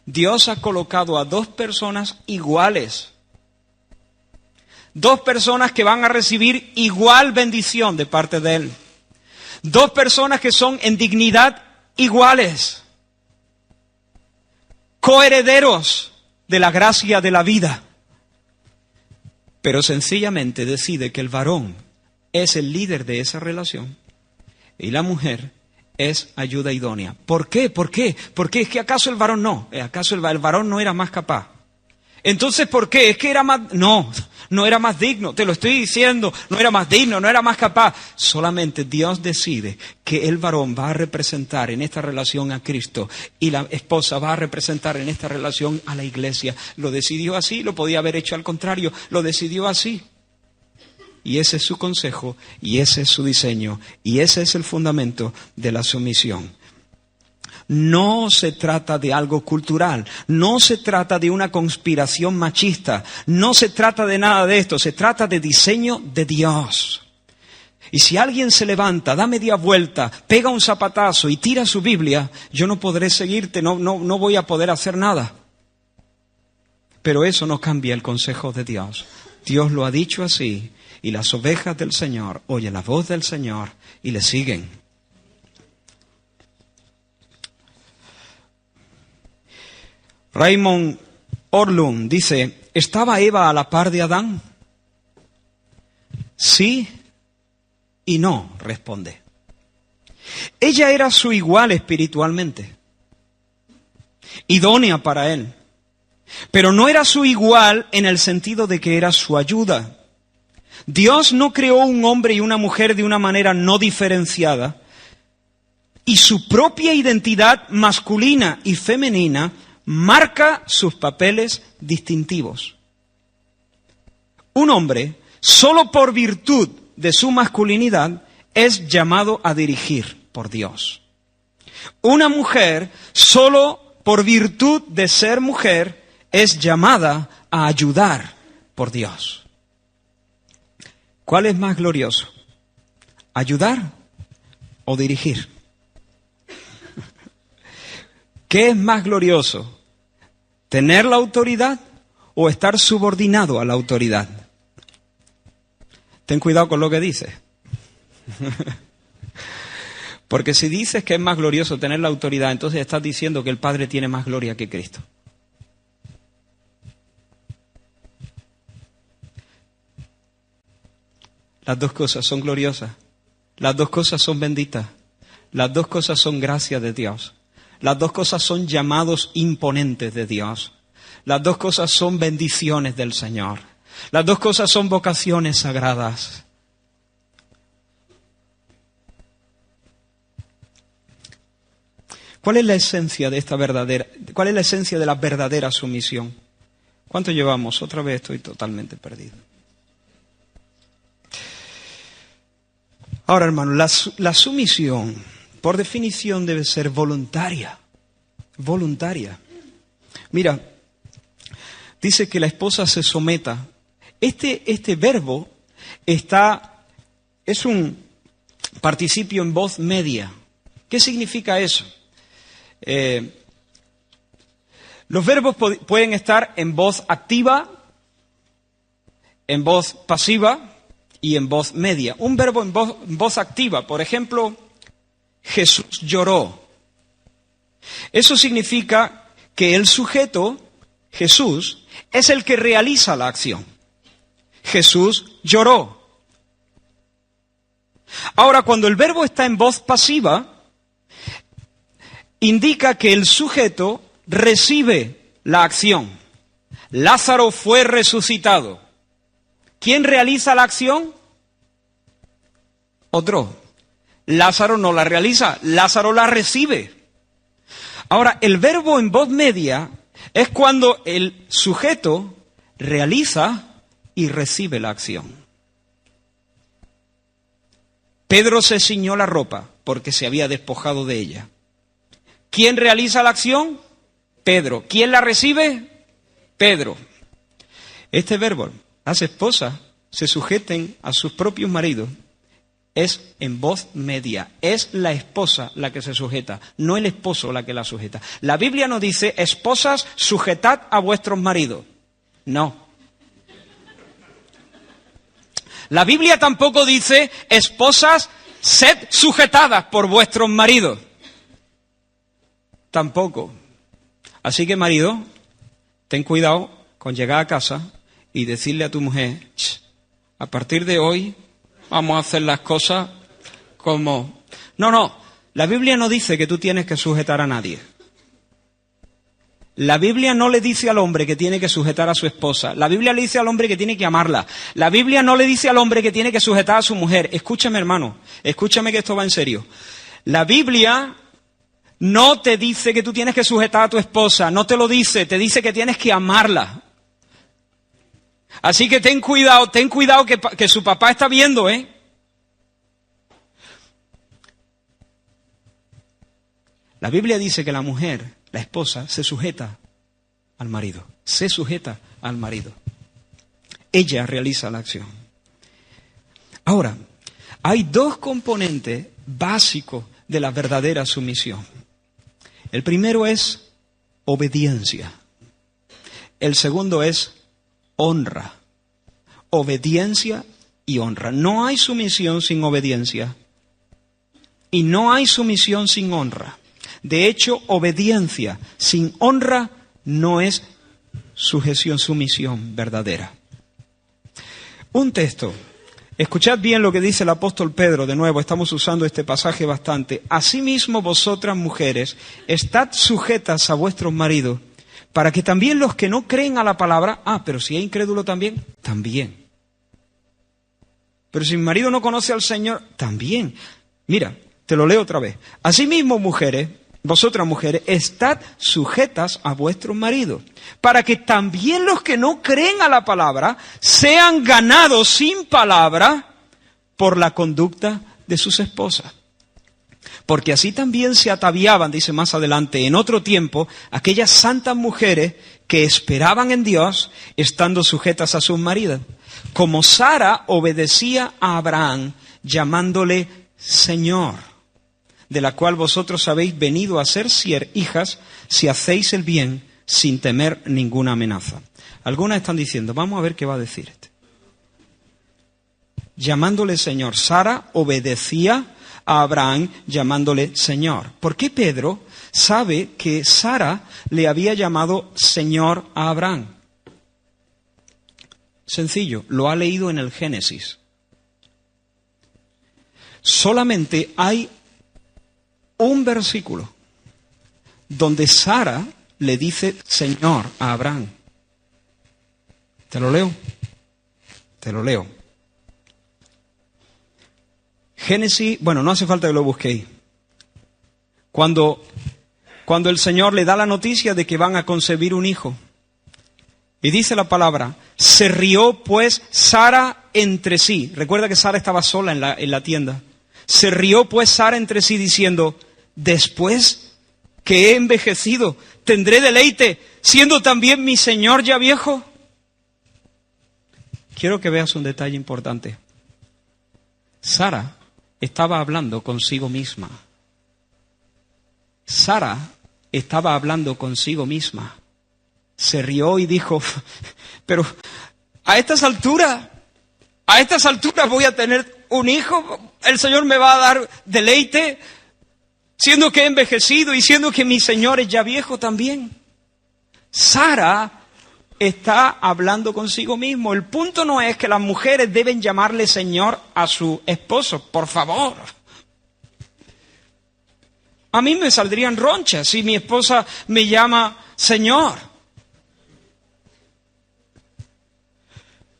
Dios ha colocado a dos personas iguales. Dos personas que van a recibir igual bendición de parte de Él. Dos personas que son en dignidad iguales. Coherederos de la gracia de la vida. Pero sencillamente decide que el varón es el líder de esa relación y la mujer es ayuda idónea. ¿Por qué? ¿Por qué? Porque es que acaso el varón no. ¿Acaso el varón no era más capaz? Entonces, ¿por qué? Es que era más... No era más digno, te lo estoy diciendo, no era más digno, no era más capaz. Solamente Dios decide que el varón va a representar en esta relación a Cristo y la esposa va a representar en esta relación a la iglesia. Lo decidió así, lo podía haber hecho al contrario, lo decidió así. Y ese es su consejo, y ese es su diseño, y ese es el fundamento de la sumisión. No se trata de algo cultural, no se trata de una conspiración machista, no se trata de nada de esto, se trata de diseño de Dios. Y si alguien se levanta, da media vuelta, pega un zapatazo y tira su Biblia, yo no podré seguirte, no voy a poder hacer nada. Pero eso no cambia el consejo de Dios. Dios lo ha dicho así, y las ovejas del Señor oyen la voz del Señor y le siguen. Raymond Orlund dice, ¿estaba Eva a la par de Adán? Sí y no, responde. Ella era su igual espiritualmente. idónea para él. Pero no era su igual en el sentido de que era su ayuda. Dios no creó un hombre y una mujer de una manera no diferenciada, y su propia identidad masculina y femenina marca sus papeles distintivos. Un hombre, solo por virtud de su masculinidad, es llamado a dirigir por Dios. Una mujer, solo por virtud de ser mujer, es llamada a ayudar por Dios. ¿Cuál es más glorioso? ¿Ayudar o dirigir? ¿Qué es más glorioso? ¿Tener la autoridad o estar subordinado a la autoridad? Ten cuidado con lo que dices. Porque si dices que es más glorioso tener la autoridad, entonces estás diciendo que el Padre tiene más gloria que Cristo. Las dos cosas son gloriosas. Las dos cosas son benditas. Las dos cosas son gracia de Dios. Las dos cosas son llamados imponentes de Dios. Las dos cosas son bendiciones del Señor. Las dos cosas son vocaciones sagradas. ¿Cuál es la esencia de esta verdadera? ¿Cuál es la esencia de la verdadera sumisión? ¿Cuánto llevamos? Otra vez estoy totalmente perdido. Ahora, hermano, la sumisión, por definición, debe ser voluntaria. Voluntaria. Mira, dice que la esposa se someta. Este verbo es un participio en voz media. ¿Qué significa eso? Los verbos pueden estar en voz activa, en voz pasiva y en voz media. Un verbo en voz activa, por ejemplo, Jesús lloró. Eso significa que el sujeto, Jesús, es el que realiza la acción. Jesús lloró. Ahora, cuando el verbo está en voz pasiva, indica que el sujeto recibe la acción. Lázaro fue resucitado. ¿Quién realiza la acción? Otro. Lázaro no la realiza, Lázaro la recibe. Ahora, el verbo en voz media es cuando el sujeto realiza y recibe la acción. Pedro se ciñó la ropa porque se había despojado de ella. ¿Quién realiza la acción? Pedro. ¿Quién la recibe? Pedro. Este verbo, las esposas se sujeten a sus propios maridos, es en voz media. Es la esposa la que se sujeta, no el esposo la que la sujeta. La Biblia no dice, esposas, sujetad a vuestros maridos. No. La Biblia tampoco dice, esposas, sed sujetadas por vuestros maridos. Tampoco. Así que, marido, ten cuidado con llegar a casa y decirle a tu mujer, a partir de hoy vamos a hacer las cosas como... No, la Biblia no dice que tú tienes que sujetar a nadie. La Biblia no le dice al hombre que tiene que sujetar a su esposa. La Biblia le dice al hombre que tiene que amarla. La Biblia no le dice al hombre que tiene que sujetar a su mujer. Escúchame, hermano, escúchame que esto va en serio. La Biblia no te dice que tú tienes que sujetar a tu esposa, no te lo dice, te dice que tienes que amarla. Así que ten cuidado que su papá está viendo, ¿eh? La Biblia dice que la mujer, la esposa, se sujeta al marido. Se sujeta al marido. Ella realiza la acción. Ahora, hay dos componentes básicos de la verdadera sumisión. El primero es obediencia. El segundo es honra. Obediencia y honra. No hay sumisión sin obediencia. Y no hay sumisión sin honra. De hecho, obediencia sin honra no es sujeción, sumisión verdadera. Un texto Escuchad bien lo que dice el apóstol Pedro, de nuevo, estamos usando este pasaje bastante. Asimismo vosotras mujeres, estad sujetas a vuestros maridos, para que también los que no creen a la palabra, pero si es incrédulo también, también. Pero si mi marido no conoce al Señor, también. Mira, te lo leo otra vez. Asimismo mujeres, vosotras mujeres, estad sujetas a vuestros maridos, para que también los que no creen a la palabra sean ganados sin palabra por la conducta de sus esposas. Porque así también se ataviaban, dice más adelante, en otro tiempo, aquellas santas mujeres que esperaban en Dios, estando sujetas a sus maridos. Como Sara obedecía a Abraham, llamándole Señor, de la cual vosotros habéis venido a ser hijas, si hacéis el bien sin temer ninguna amenaza. Algunas están diciendo, vamos a ver qué va a decir este. Llamándole Señor. Sara obedecía a Abraham llamándole Señor. ¿Por qué Pedro sabe que Sara le había llamado Señor a Abraham? Sencillo, lo ha leído en el Génesis. Solamente hay un versículo donde Sara le dice Señor a Abraham. ¿Te lo leo? Te lo leo. Génesis, bueno, no hace falta que lo busquéis. Cuando el Señor le da la noticia de que van a concebir un hijo, y dice la palabra, se rió pues Sara entre sí. Recuerda que Sara estaba sola en la tienda. Se rió pues Sara entre sí diciendo, después que he envejecido, ¿tendré deleite siendo también mi Señor ya viejo? Quiero que veas un detalle importante. Sara estaba hablando consigo misma. Sara estaba hablando consigo misma. Se rió y dijo, pero a estas alturas voy a tener un hijo, el Señor me va a dar deleite, siendo que he envejecido y siendo que mi Señor es ya viejo también. Sara está hablando consigo mismo. El punto no es que las mujeres deben llamarle Señor a su esposo, por favor. A mí me saldrían ronchas si mi esposa me llama Señor.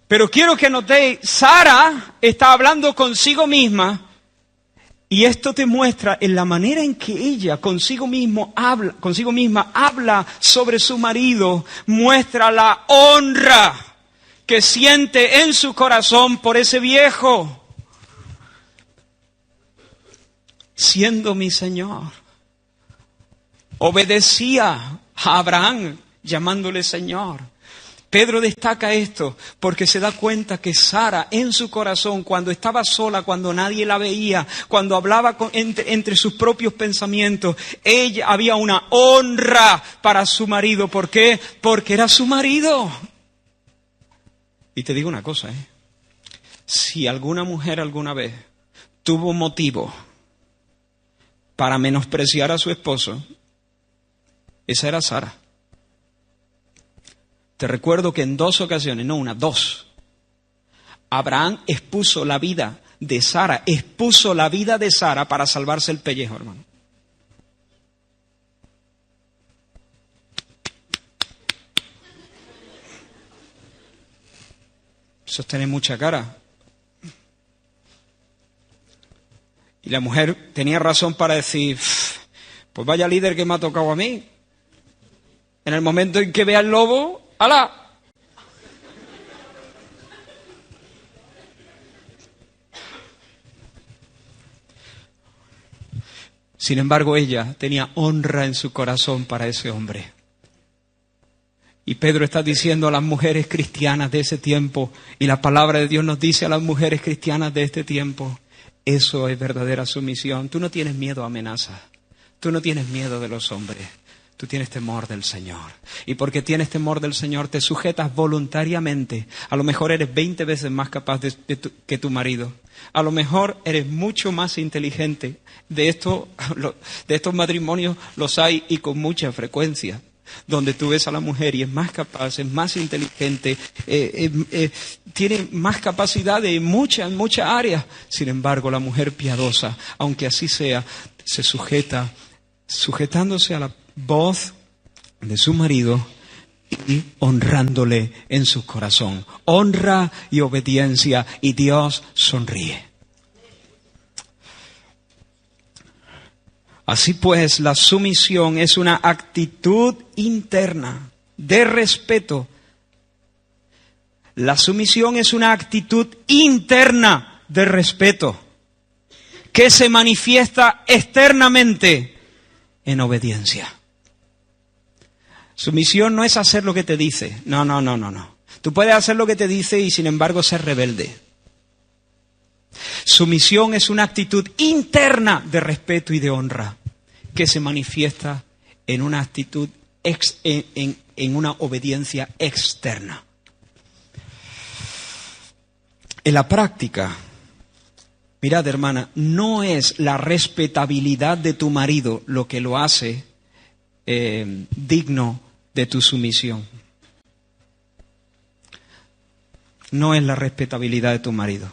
Pero quiero que notéis, Sara está hablando consigo misma, y esto te muestra en la manera en que ella consigo misma habla sobre su marido, muestra la honra que siente en su corazón por ese viejo. Siendo mi Señor, obedecía a Abraham llamándole Señor. Pedro destaca esto porque se da cuenta que Sara en su corazón, cuando estaba sola, cuando nadie la veía, cuando hablaba entre sus propios pensamientos, ella había una honra para su marido. ¿Por qué? Porque era su marido. Y te digo una cosa, si alguna mujer alguna vez tuvo motivo para menospreciar a su esposo, esa era Sara. Te recuerdo que en 2 ocasiones, no una, 2, Abraham expuso la vida de Sara para salvarse el pellejo, hermano. Eso tiene mucha cara. Y la mujer tenía razón para decir, pues vaya líder que me ha tocado a mí. En el momento en que vea el lobo, ¡hala! Sin embargo, ella tenía honra en su corazón para ese hombre. Y Pedro está diciendo a las mujeres cristianas de ese tiempo, y la palabra de Dios nos dice a las mujeres cristianas de este tiempo, eso es verdadera sumisión. Tú no tienes miedo a amenazas, tú no tienes miedo de los hombres. Tú tienes temor del Señor. Y porque tienes temor del Señor, te sujetas voluntariamente. A lo mejor eres 20 veces más capaz que tu marido. A lo mejor eres mucho más inteligente. De estos matrimonios los hay y con mucha frecuencia. donde tú ves a la mujer y es más capaz, es más inteligente, tiene más capacidad en muchas áreas. Sin embargo, la mujer piadosa, aunque así sea, se sujeta, sujetándose a la voz de su marido y honrándole en su corazón. Honra y obediencia, y Dios sonríe. Así pues, la sumisión es una actitud interna de respeto. La sumisión es una actitud interna de respeto que se manifiesta externamente en obediencia. Sumisión no es hacer lo que te dice. No. Tú puedes hacer lo que te dice y sin embargo ser rebelde. Sumisión es una actitud interna de respeto y de honra que se manifiesta en una actitud, en una obediencia externa. En la práctica, mirad, hermana, no es la respetabilidad de tu marido lo que lo hace digno de tu sumisión. No es la respetabilidad de tu marido.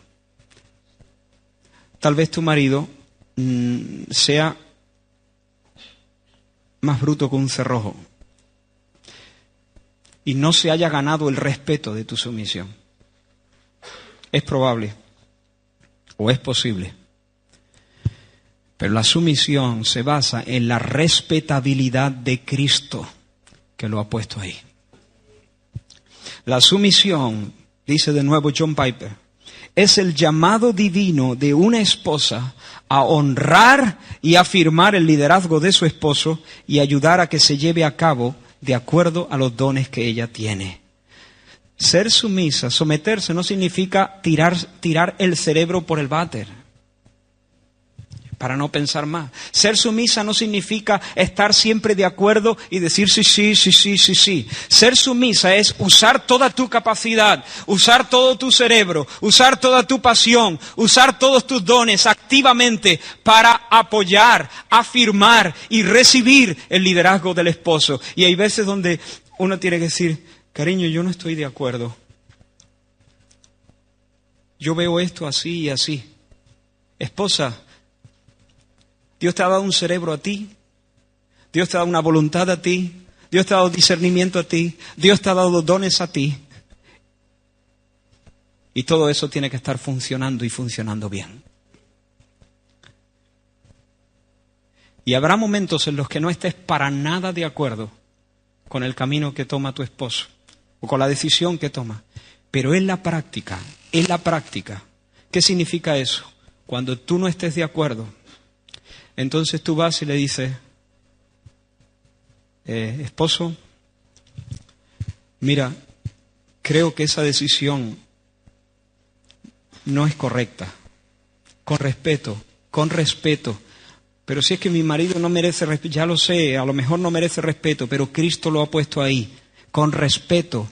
Tal vez tu marido sea más bruto que un cerrojo y no se haya ganado el respeto de tu sumisión. Es probable o es posible. Pero la sumisión se basa en la respetabilidad de Cristo que lo ha puesto ahí. La sumisión, dice de nuevo John Piper, es el llamado divino de una esposa a honrar y afirmar el liderazgo de su esposo y ayudar a que se lleve a cabo de acuerdo a los dones que ella tiene. Ser sumisa, someterse, no significa tirar el cerebro por el váter para no pensar más. Ser sumisa no significa estar siempre de acuerdo y decir sí. Ser sumisa es usar toda tu capacidad, usar todo tu cerebro, usar toda tu pasión, usar todos tus dones activamente para apoyar, afirmar y recibir el liderazgo del esposo. Y hay veces donde uno tiene que decir, cariño, yo no estoy de acuerdo. Yo veo esto así y así. Esposa, Dios te ha dado un cerebro a ti, Dios te ha dado una voluntad a ti, Dios te ha dado discernimiento a ti, Dios te ha dado dones a ti. Y todo eso tiene que estar funcionando y funcionando bien. Y habrá momentos en los que no estés para nada de acuerdo con el camino que toma tu esposo o con la decisión que toma. Pero en la práctica, ¿qué significa eso? Cuando tú no estés de acuerdo, entonces tú vas y le dices, esposo, mira, creo que esa decisión no es correcta. Con respeto. Pero si es que mi marido no merece respeto, ya lo sé, a lo mejor no merece respeto, pero Cristo lo ha puesto ahí, con respeto.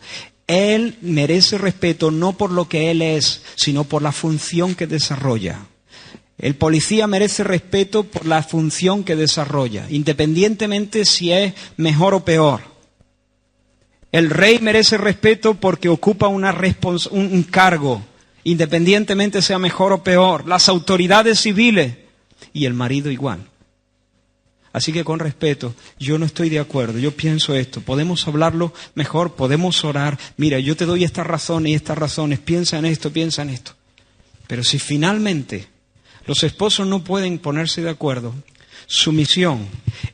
Él merece respeto no por lo que él es, sino por la función que desarrolla. El policía merece respeto por la función que desarrolla, independientemente si es mejor o peor. El rey merece respeto porque ocupa un cargo, independientemente sea mejor o peor. Las autoridades civiles y el marido igual. Así que con respeto, yo no estoy de acuerdo, yo pienso esto, podemos hablarlo mejor, podemos orar. Mira, yo te doy estas razones y estas razones, piensa en esto. Pero si finalmente los esposos no pueden ponerse de acuerdo, sumisión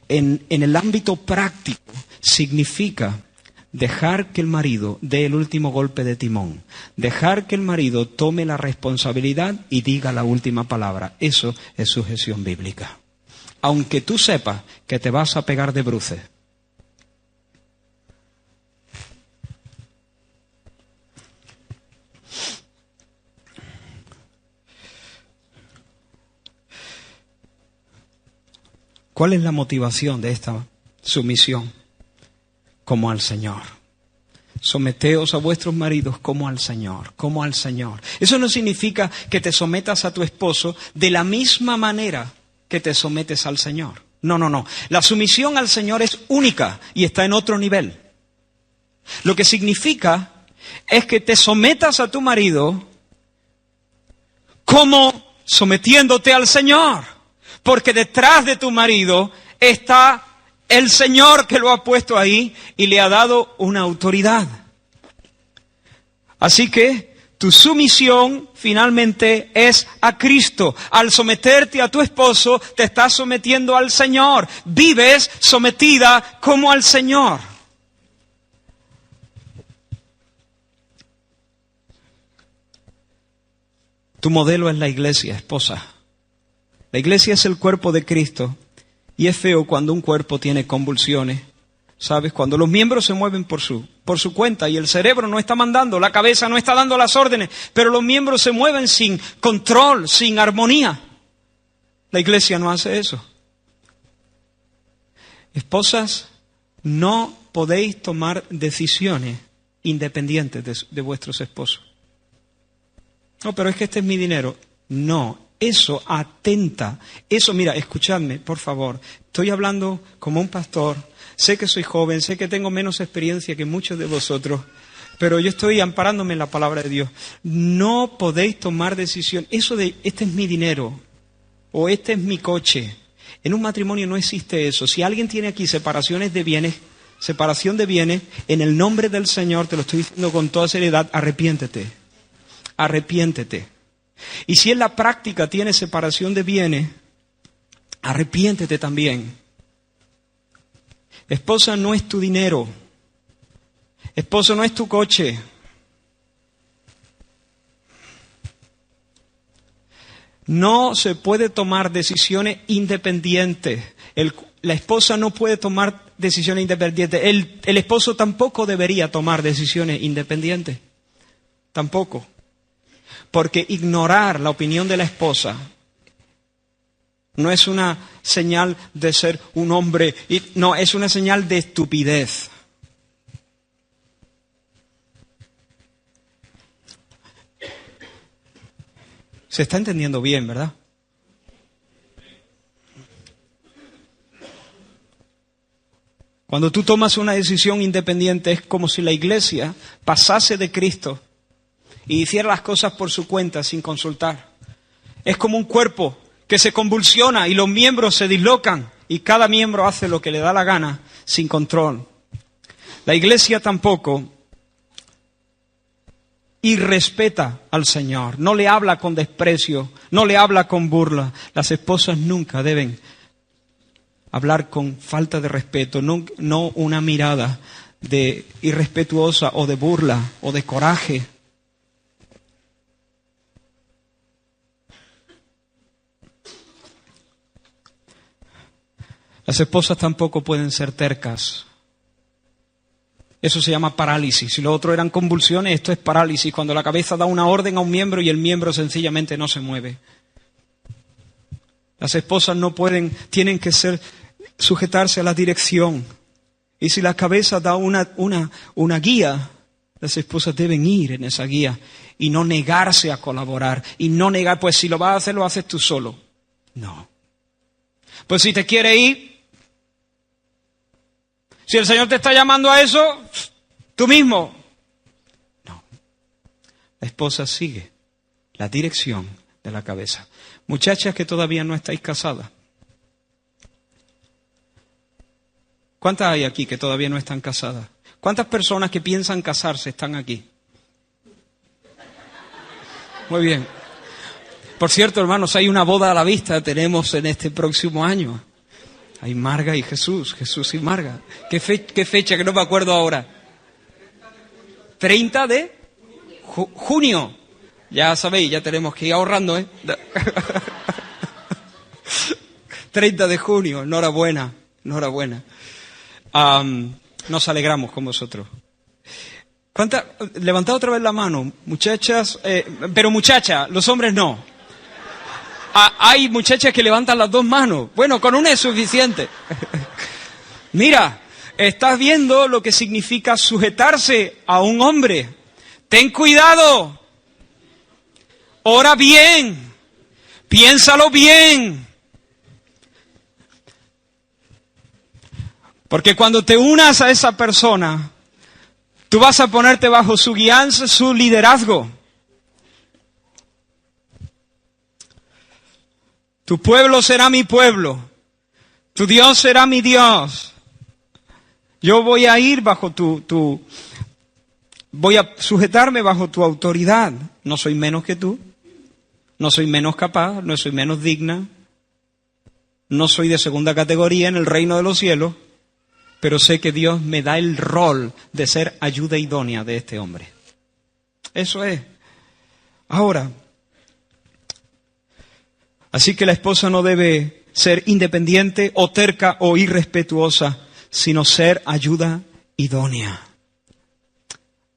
en el ámbito práctico significa dejar que el marido dé el último golpe de timón, dejar que el marido tome la responsabilidad y diga la última palabra. Eso es sujeción bíblica. Aunque tú sepas que te vas a pegar de bruces. ¿Cuál es la motivación de esta sumisión? Como al Señor. Someteos a vuestros maridos como al Señor, como al Señor. Eso no significa que te sometas a tu esposo de la misma manera que te sometes al Señor. No, no, no. La sumisión al Señor es única y está en otro nivel. Lo que significa es que te sometas a tu marido como sometiéndote al Señor. Porque detrás de tu marido está el Señor que lo ha puesto ahí y le ha dado una autoridad. Así que tu sumisión finalmente es a Cristo. Al someterte a tu esposo, te estás sometiendo al Señor. Vives sometida como al Señor. Tu modelo es la iglesia, esposa. La iglesia es el cuerpo de Cristo. Y es feo cuando un cuerpo tiene convulsiones. ¿Sabes? Cuando los miembros se mueven por su cuenta y el cerebro no está mandando, la cabeza no está dando las órdenes, pero los miembros se mueven sin control, sin armonía. La iglesia no hace eso. Esposas, no podéis tomar decisiones independientes de vuestros esposos. No, pero es que este es mi dinero. No, eso atenta. Eso, mira, escuchadme, por favor. Estoy hablando como un pastor. Sé que soy joven, sé que tengo menos experiencia que muchos de vosotros, pero yo estoy amparándome en la palabra de Dios. No podéis tomar decisión. Eso de, este es mi dinero, o este es mi coche. En un matrimonio no existe eso. Si alguien tiene aquí separación de bienes, en el nombre del Señor, te lo estoy diciendo con toda seriedad, arrepiéntete. Arrepiéntete. Y si en la práctica tienes separación de bienes, arrepiéntete también. Esposa, no es tu dinero. Esposo, no es tu coche. No se puede tomar decisiones independientes. La esposa no puede tomar decisiones independientes. El esposo tampoco debería tomar decisiones independientes. Tampoco. Porque ignorar la opinión de la esposa no es una señal de ser un hombre, no, es una señal de estupidez. Se está entendiendo bien, ¿verdad? Cuando tú tomas una decisión independiente es como si la iglesia pasase de Cristo y hiciera las cosas por su cuenta sin consultar. Es como un cuerpo que se convulsiona y los miembros se dislocan y cada miembro hace lo que le da la gana sin control. La iglesia tampoco irrespeta al Señor, no le habla con desprecio, no le habla con burla. Las esposas nunca deben hablar con falta de respeto, no una mirada de irrespetuosa o de burla o de coraje. Las esposas tampoco pueden ser tercas. Eso se llama parálisis. Si lo otro eran convulsiones, esto es parálisis. Cuando la cabeza da una orden a un miembro y el miembro sencillamente no se mueve. Las esposas no pueden, tienen que sujetarse a la dirección. Y si la cabeza da una guía, las esposas deben ir en esa guía y no negarse a colaborar. Y no negar, pues si lo vas a hacer, lo haces tú solo. No. Pues si te quiere ir, si el Señor te está llamando a eso, tú mismo. No. La esposa sigue la dirección de la cabeza. Muchachas que todavía no estáis casadas. ¿Cuántas hay aquí que todavía no están casadas? ¿Cuántas personas que piensan casarse están aquí? Muy bien. Por cierto, hermanos, hay una boda a la vista, tenemos en este próximo año. Hay Marga y Jesús y Marga. ¿Qué fecha? Que no me acuerdo ahora. 30 de junio. Ya sabéis, ya tenemos que ir ahorrando, ¿eh? 30 de junio, enhorabuena. Nos alegramos con vosotros. Levantad otra vez la mano, muchachas, pero muchachas, los hombres no. Hay muchachas que levantan las dos manos. Bueno, con una es suficiente. Mira, estás viendo lo que significa sujetarse a un hombre. Ten cuidado. Ora bien. Piénsalo bien. Porque cuando te unas a esa persona, tú vas a ponerte bajo su guianza, su liderazgo. Tu pueblo será mi pueblo. Tu Dios será mi Dios. Yo voy a ir bajo voy a sujetarme bajo tu autoridad. No soy menos que tú. No soy menos capaz, no soy menos digna. No soy de segunda categoría en el reino de los cielos. Pero sé que Dios me da el rol de ser ayuda idónea de este hombre. Eso es. Ahora, así que la esposa no debe ser independiente o terca o irrespetuosa, sino ser ayuda idónea.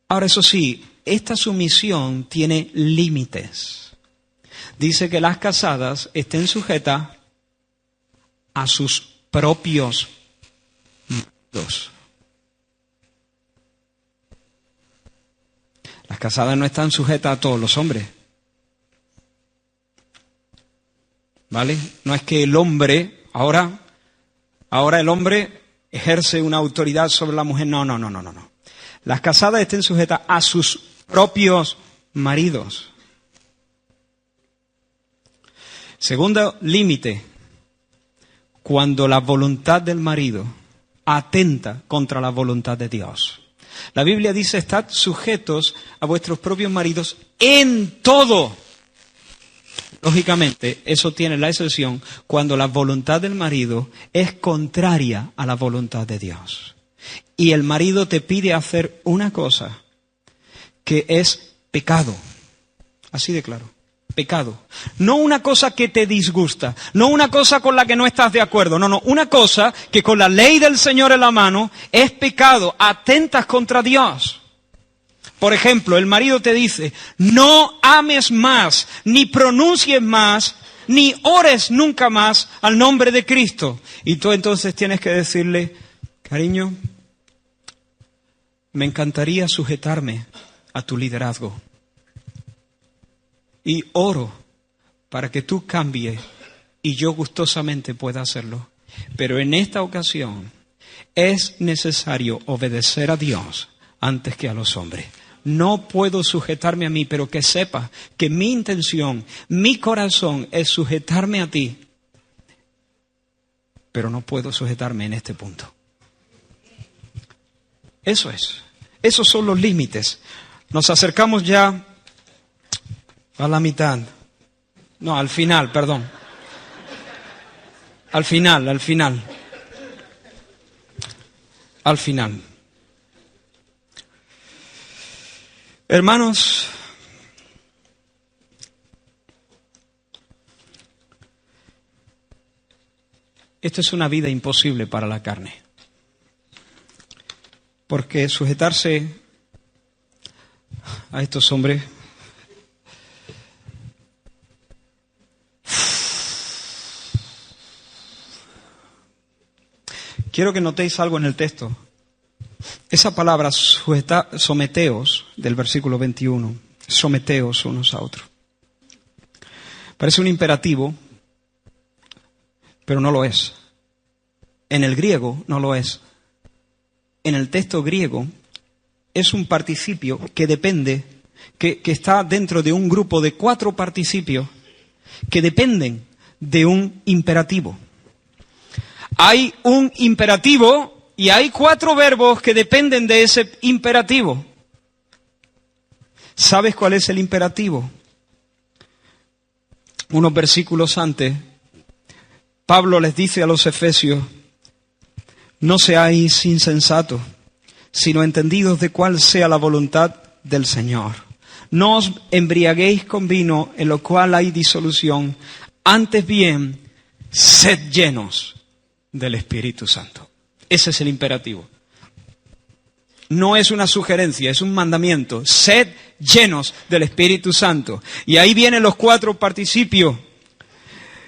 Ahora, eso sí, esta sumisión tiene límites. Dice que las casadas estén sujetas a sus propios maridos. Las casadas no están sujetas a todos los hombres. ¿Vale? No es que el hombre, ahora el hombre ejerce una autoridad sobre la mujer. No. Las casadas estén sujetas a sus propios maridos. Segundo límite, cuando la voluntad del marido atenta contra la voluntad de Dios. La Biblia dice, estad sujetos a vuestros propios maridos en todo. Lógicamente, eso tiene la excepción cuando la voluntad del marido es contraria a la voluntad de Dios. Y el marido te pide hacer una cosa que es pecado. Así de claro. Pecado. No una cosa que te disgusta, no una cosa con la que no estás de acuerdo, no, una cosa que con la ley del Señor en la mano es pecado, atentas contra Dios. Por ejemplo, el marido te dice, no ames más, ni pronuncies más, ni ores nunca más al nombre de Cristo. Y tú entonces tienes que decirle, cariño, me encantaría sujetarme a tu liderazgo. Y oro para que tú cambies y yo gustosamente pueda hacerlo. Pero en esta ocasión es necesario obedecer a Dios antes que a los hombres. No puedo sujetarme a mí, pero que sepas que mi intención, mi corazón es sujetarme a ti. Pero no puedo sujetarme en este punto. Eso es. Esos son los límites. Nos acercamos ya a la mitad. No, al final, perdón. Al final. Hermanos, esto es una vida imposible para la carne. Porque sujetarse a estos hombres quiero que notéis algo en el texto. Esa palabra someteos, del versículo 21, someteos unos a otros. Parece un imperativo, pero no lo es. En el griego no lo es. En el texto griego es un participio que depende, que está dentro de un grupo de 4 participios que dependen de un imperativo. Hay un imperativo y hay 4 verbos que dependen de ese imperativo. ¿Sabes cuál es el imperativo? Unos versículos antes, Pablo les dice a los efesios, no seáis insensatos, sino entendidos de cuál sea la voluntad del Señor. No os embriaguéis con vino, en lo cual hay disolución, antes bien, sed llenos del Espíritu Santo. Ese es el imperativo. No es una sugerencia, es un mandamiento. Sed llenos del Espíritu Santo. Y ahí vienen los 4 participios.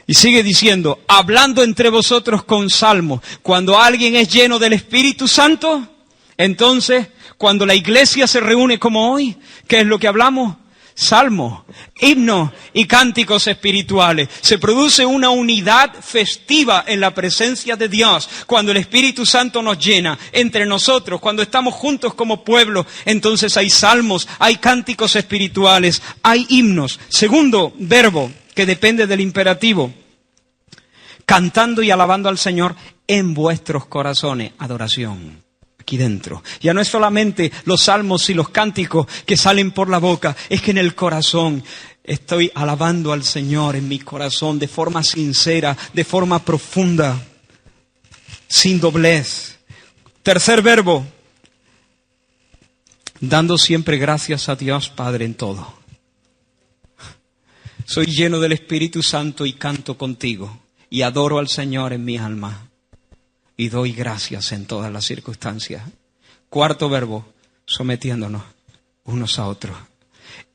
Y sigue diciendo, hablando entre vosotros con salmos. Cuando alguien es lleno del Espíritu Santo, entonces, cuando la iglesia se reúne como hoy, ¿qué es lo que hablamos? salmos, himnos y cánticos espirituales. Se produce una unidad festiva en la presencia de Dios. Cuando el Espíritu Santo nos llena entre nosotros, cuando estamos juntos como pueblo, entonces hay salmos, hay cánticos espirituales, hay himnos. Segundo verbo que depende del imperativo, cantando y alabando al Señor en vuestros corazones. Adoración. Aquí dentro. Ya no es solamente los salmos y los cánticos que salen por la boca, es que en el corazón estoy alabando al Señor en mi corazón de forma sincera, de forma profunda, sin doblez. Tercer verbo, dando siempre gracias a Dios Padre en todo. Soy lleno del Espíritu Santo y canto contigo y adoro al Señor en mi alma. Y doy gracias en todas las circunstancias. Cuarto verbo, sometiéndonos unos a otros.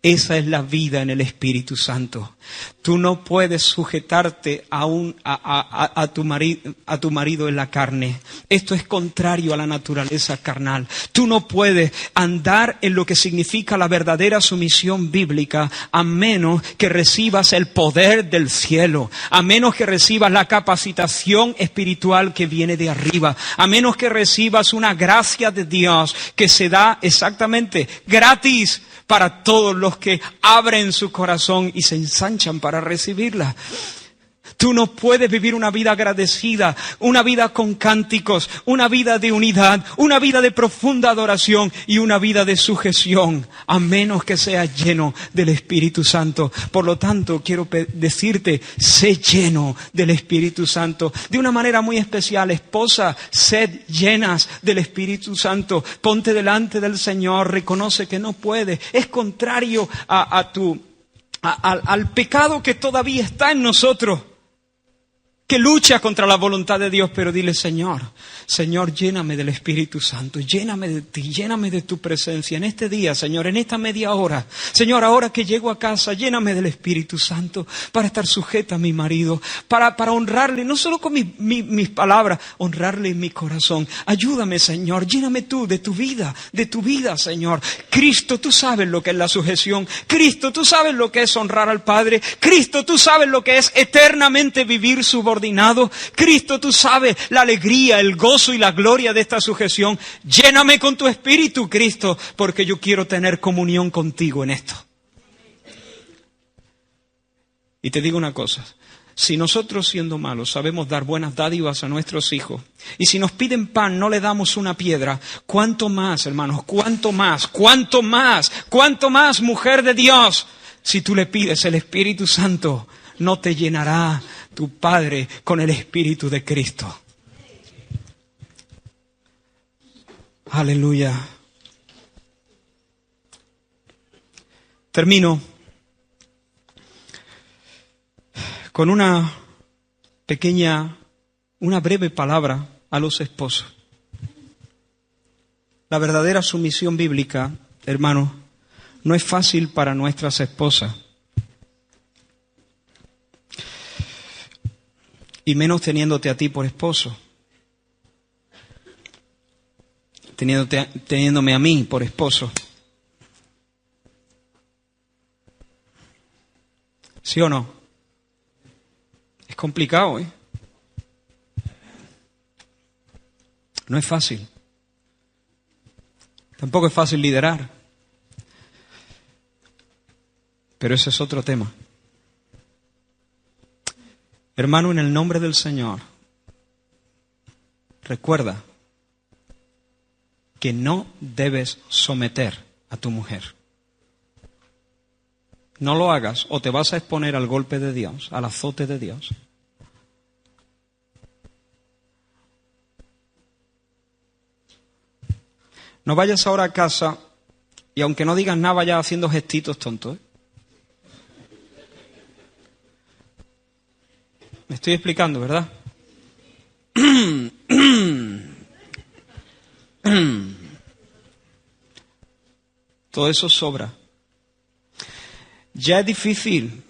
Esa es la vida en el Espíritu Santo. Tú no puedes sujetarte a tu marido en la carne. Esto es contrario a la naturaleza carnal. Tú no puedes andar en lo que significa la verdadera sumisión bíblica a menos que recibas el poder del cielo, a menos que recibas la capacitación espiritual que viene de arriba, a menos que recibas una gracia de Dios que se da exactamente gratis para todos los que abren su corazón y se ensanchan para recibirla. Tú no puedes vivir una vida agradecida, una vida con cánticos, una vida de unidad, una vida de profunda adoración y una vida de sujeción, a menos que seas lleno del Espíritu Santo. Por lo tanto, quiero decirte, sé lleno del Espíritu Santo. De una manera muy especial, esposa, sed llenas del Espíritu Santo. Ponte delante del Señor, reconoce que no puedes. Es contrario al pecado que todavía está en nosotros, que lucha contra la voluntad de Dios, pero dile, Señor, lléname del Espíritu Santo, lléname de ti, lléname de tu presencia en este día, Señor, en esta media hora. Señor, ahora que llego a casa, lléname del Espíritu Santo para estar sujeta a mi marido, para honrarle, no solo con mis palabras, honrarle en mi corazón. Ayúdame, Señor, lléname tú de tu vida, Señor. Cristo, tú sabes lo que es la sujeción. Cristo, tú sabes lo que es honrar al Padre. Cristo, tú sabes lo que es eternamente vivir subordinado. Cristo, tú sabes la alegría, el gozo y la gloria de esta sujeción. Lléname con tu Espíritu, Cristo, porque yo quiero tener comunión contigo en esto. Y te digo una cosa, si nosotros siendo malos sabemos dar buenas dádivas a nuestros hijos, y si nos piden pan no le damos una piedra, ¿cuánto más, hermanos? ¿Cuánto más? ¿Cuánto más? ¿Cuánto más, mujer de Dios? Si tú le pides el Espíritu Santo, no te llenará tu Padre con el Espíritu de Cristo. Aleluya. Termino con una breve palabra a los esposos. La verdadera sumisión bíblica, hermanos, no es fácil para nuestras esposas. Y menos teniéndote a ti por esposo. Teniéndome a mí por esposo. ¿Sí o no? Es complicado, ¿eh? No es fácil. Tampoco es fácil liderar. Pero ese es otro tema. Hermano, en el nombre del Señor, recuerda que no debes someter a tu mujer. No lo hagas o te vas a exponer al golpe de Dios, al azote de Dios. No vayas ahora a casa y aunque no digas nada vayas haciendo gestitos tontos, ¿eh? Me estoy explicando, ¿verdad? Todo eso sobra. Ya es difícil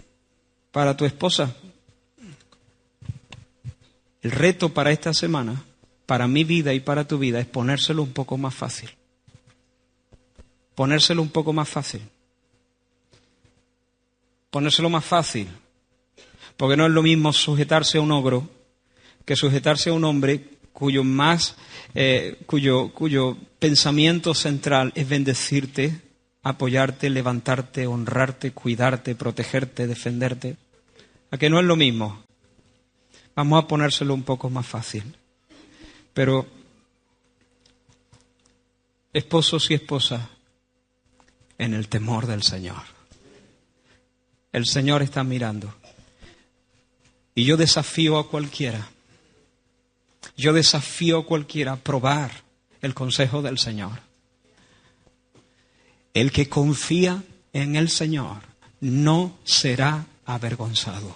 para tu esposa. El reto para esta semana, para mi vida y para tu vida, es ponérselo un poco más fácil. Ponérselo un poco más fácil. ponérselo más fácil. Porque no es lo mismo sujetarse a un ogro que sujetarse a un hombre cuyo pensamiento central es bendecirte, apoyarte, levantarte, honrarte, cuidarte, protegerte, defenderte. ¿A que no es lo mismo? Vamos a ponérselo un poco más fácil. Pero, esposos y esposas, en el temor del Señor. El Señor está mirando. Y yo desafío a cualquiera a probar el consejo del Señor. El que confía en el Señor no será avergonzado.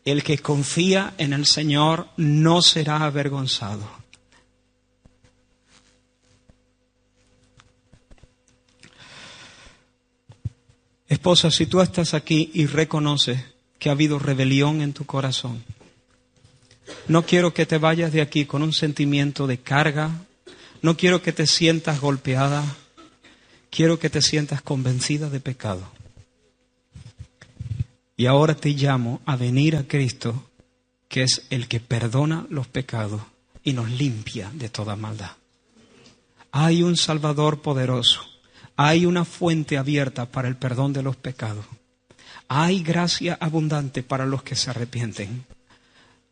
El que confía en el Señor no será avergonzado. Esposa, si tú estás aquí y reconoces que ha habido rebelión en tu corazón, no quiero que te vayas de aquí con un sentimiento de carga, no quiero que te sientas golpeada, quiero que te sientas convencida de pecado. Y ahora te llamo a venir a Cristo, que es el que perdona los pecados y nos limpia de toda maldad. Hay un Salvador poderoso, hay una fuente abierta para el perdón de los pecados. Hay gracia abundante para los que se arrepienten.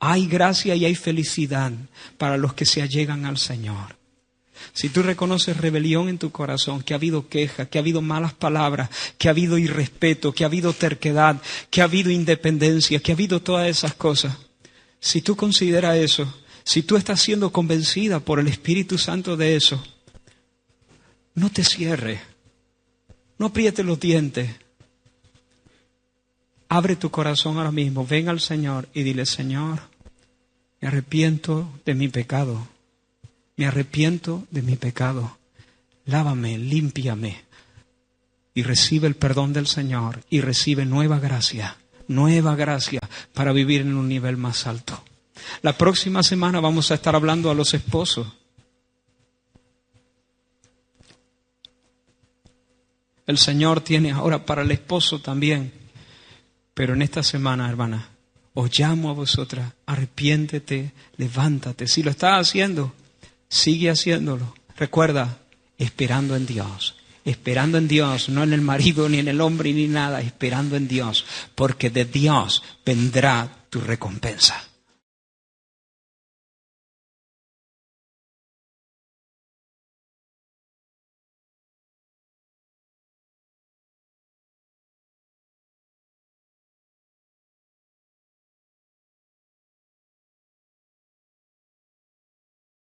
Hay gracia y hay felicidad para los que se allegan al Señor. Si tú reconoces rebelión en tu corazón, que ha habido queja, que ha habido malas palabras, que ha habido irrespeto, que ha habido terquedad, que ha habido independencia, que ha habido todas esas cosas, si tú consideras eso, si tú estás siendo convencida por el Espíritu Santo de eso, no te cierres, no aprietes los dientes. Abre tu corazón ahora mismo, ven al Señor y dile: Señor, me arrepiento de mi pecado. Me arrepiento de mi pecado. Lávame, límpiame. Y recibe el perdón del Señor y recibe nueva gracia para vivir en un nivel más alto. La próxima semana vamos a estar hablando a los esposos. El Señor tiene ahora para el esposo también. Pero en esta semana, hermana, os llamo a vosotras, arrepiéntete, levántate. Si lo estás haciendo, sigue haciéndolo. Recuerda, esperando en Dios, no en el marido, ni en el hombre, ni nada, esperando en Dios, porque de Dios vendrá tu recompensa.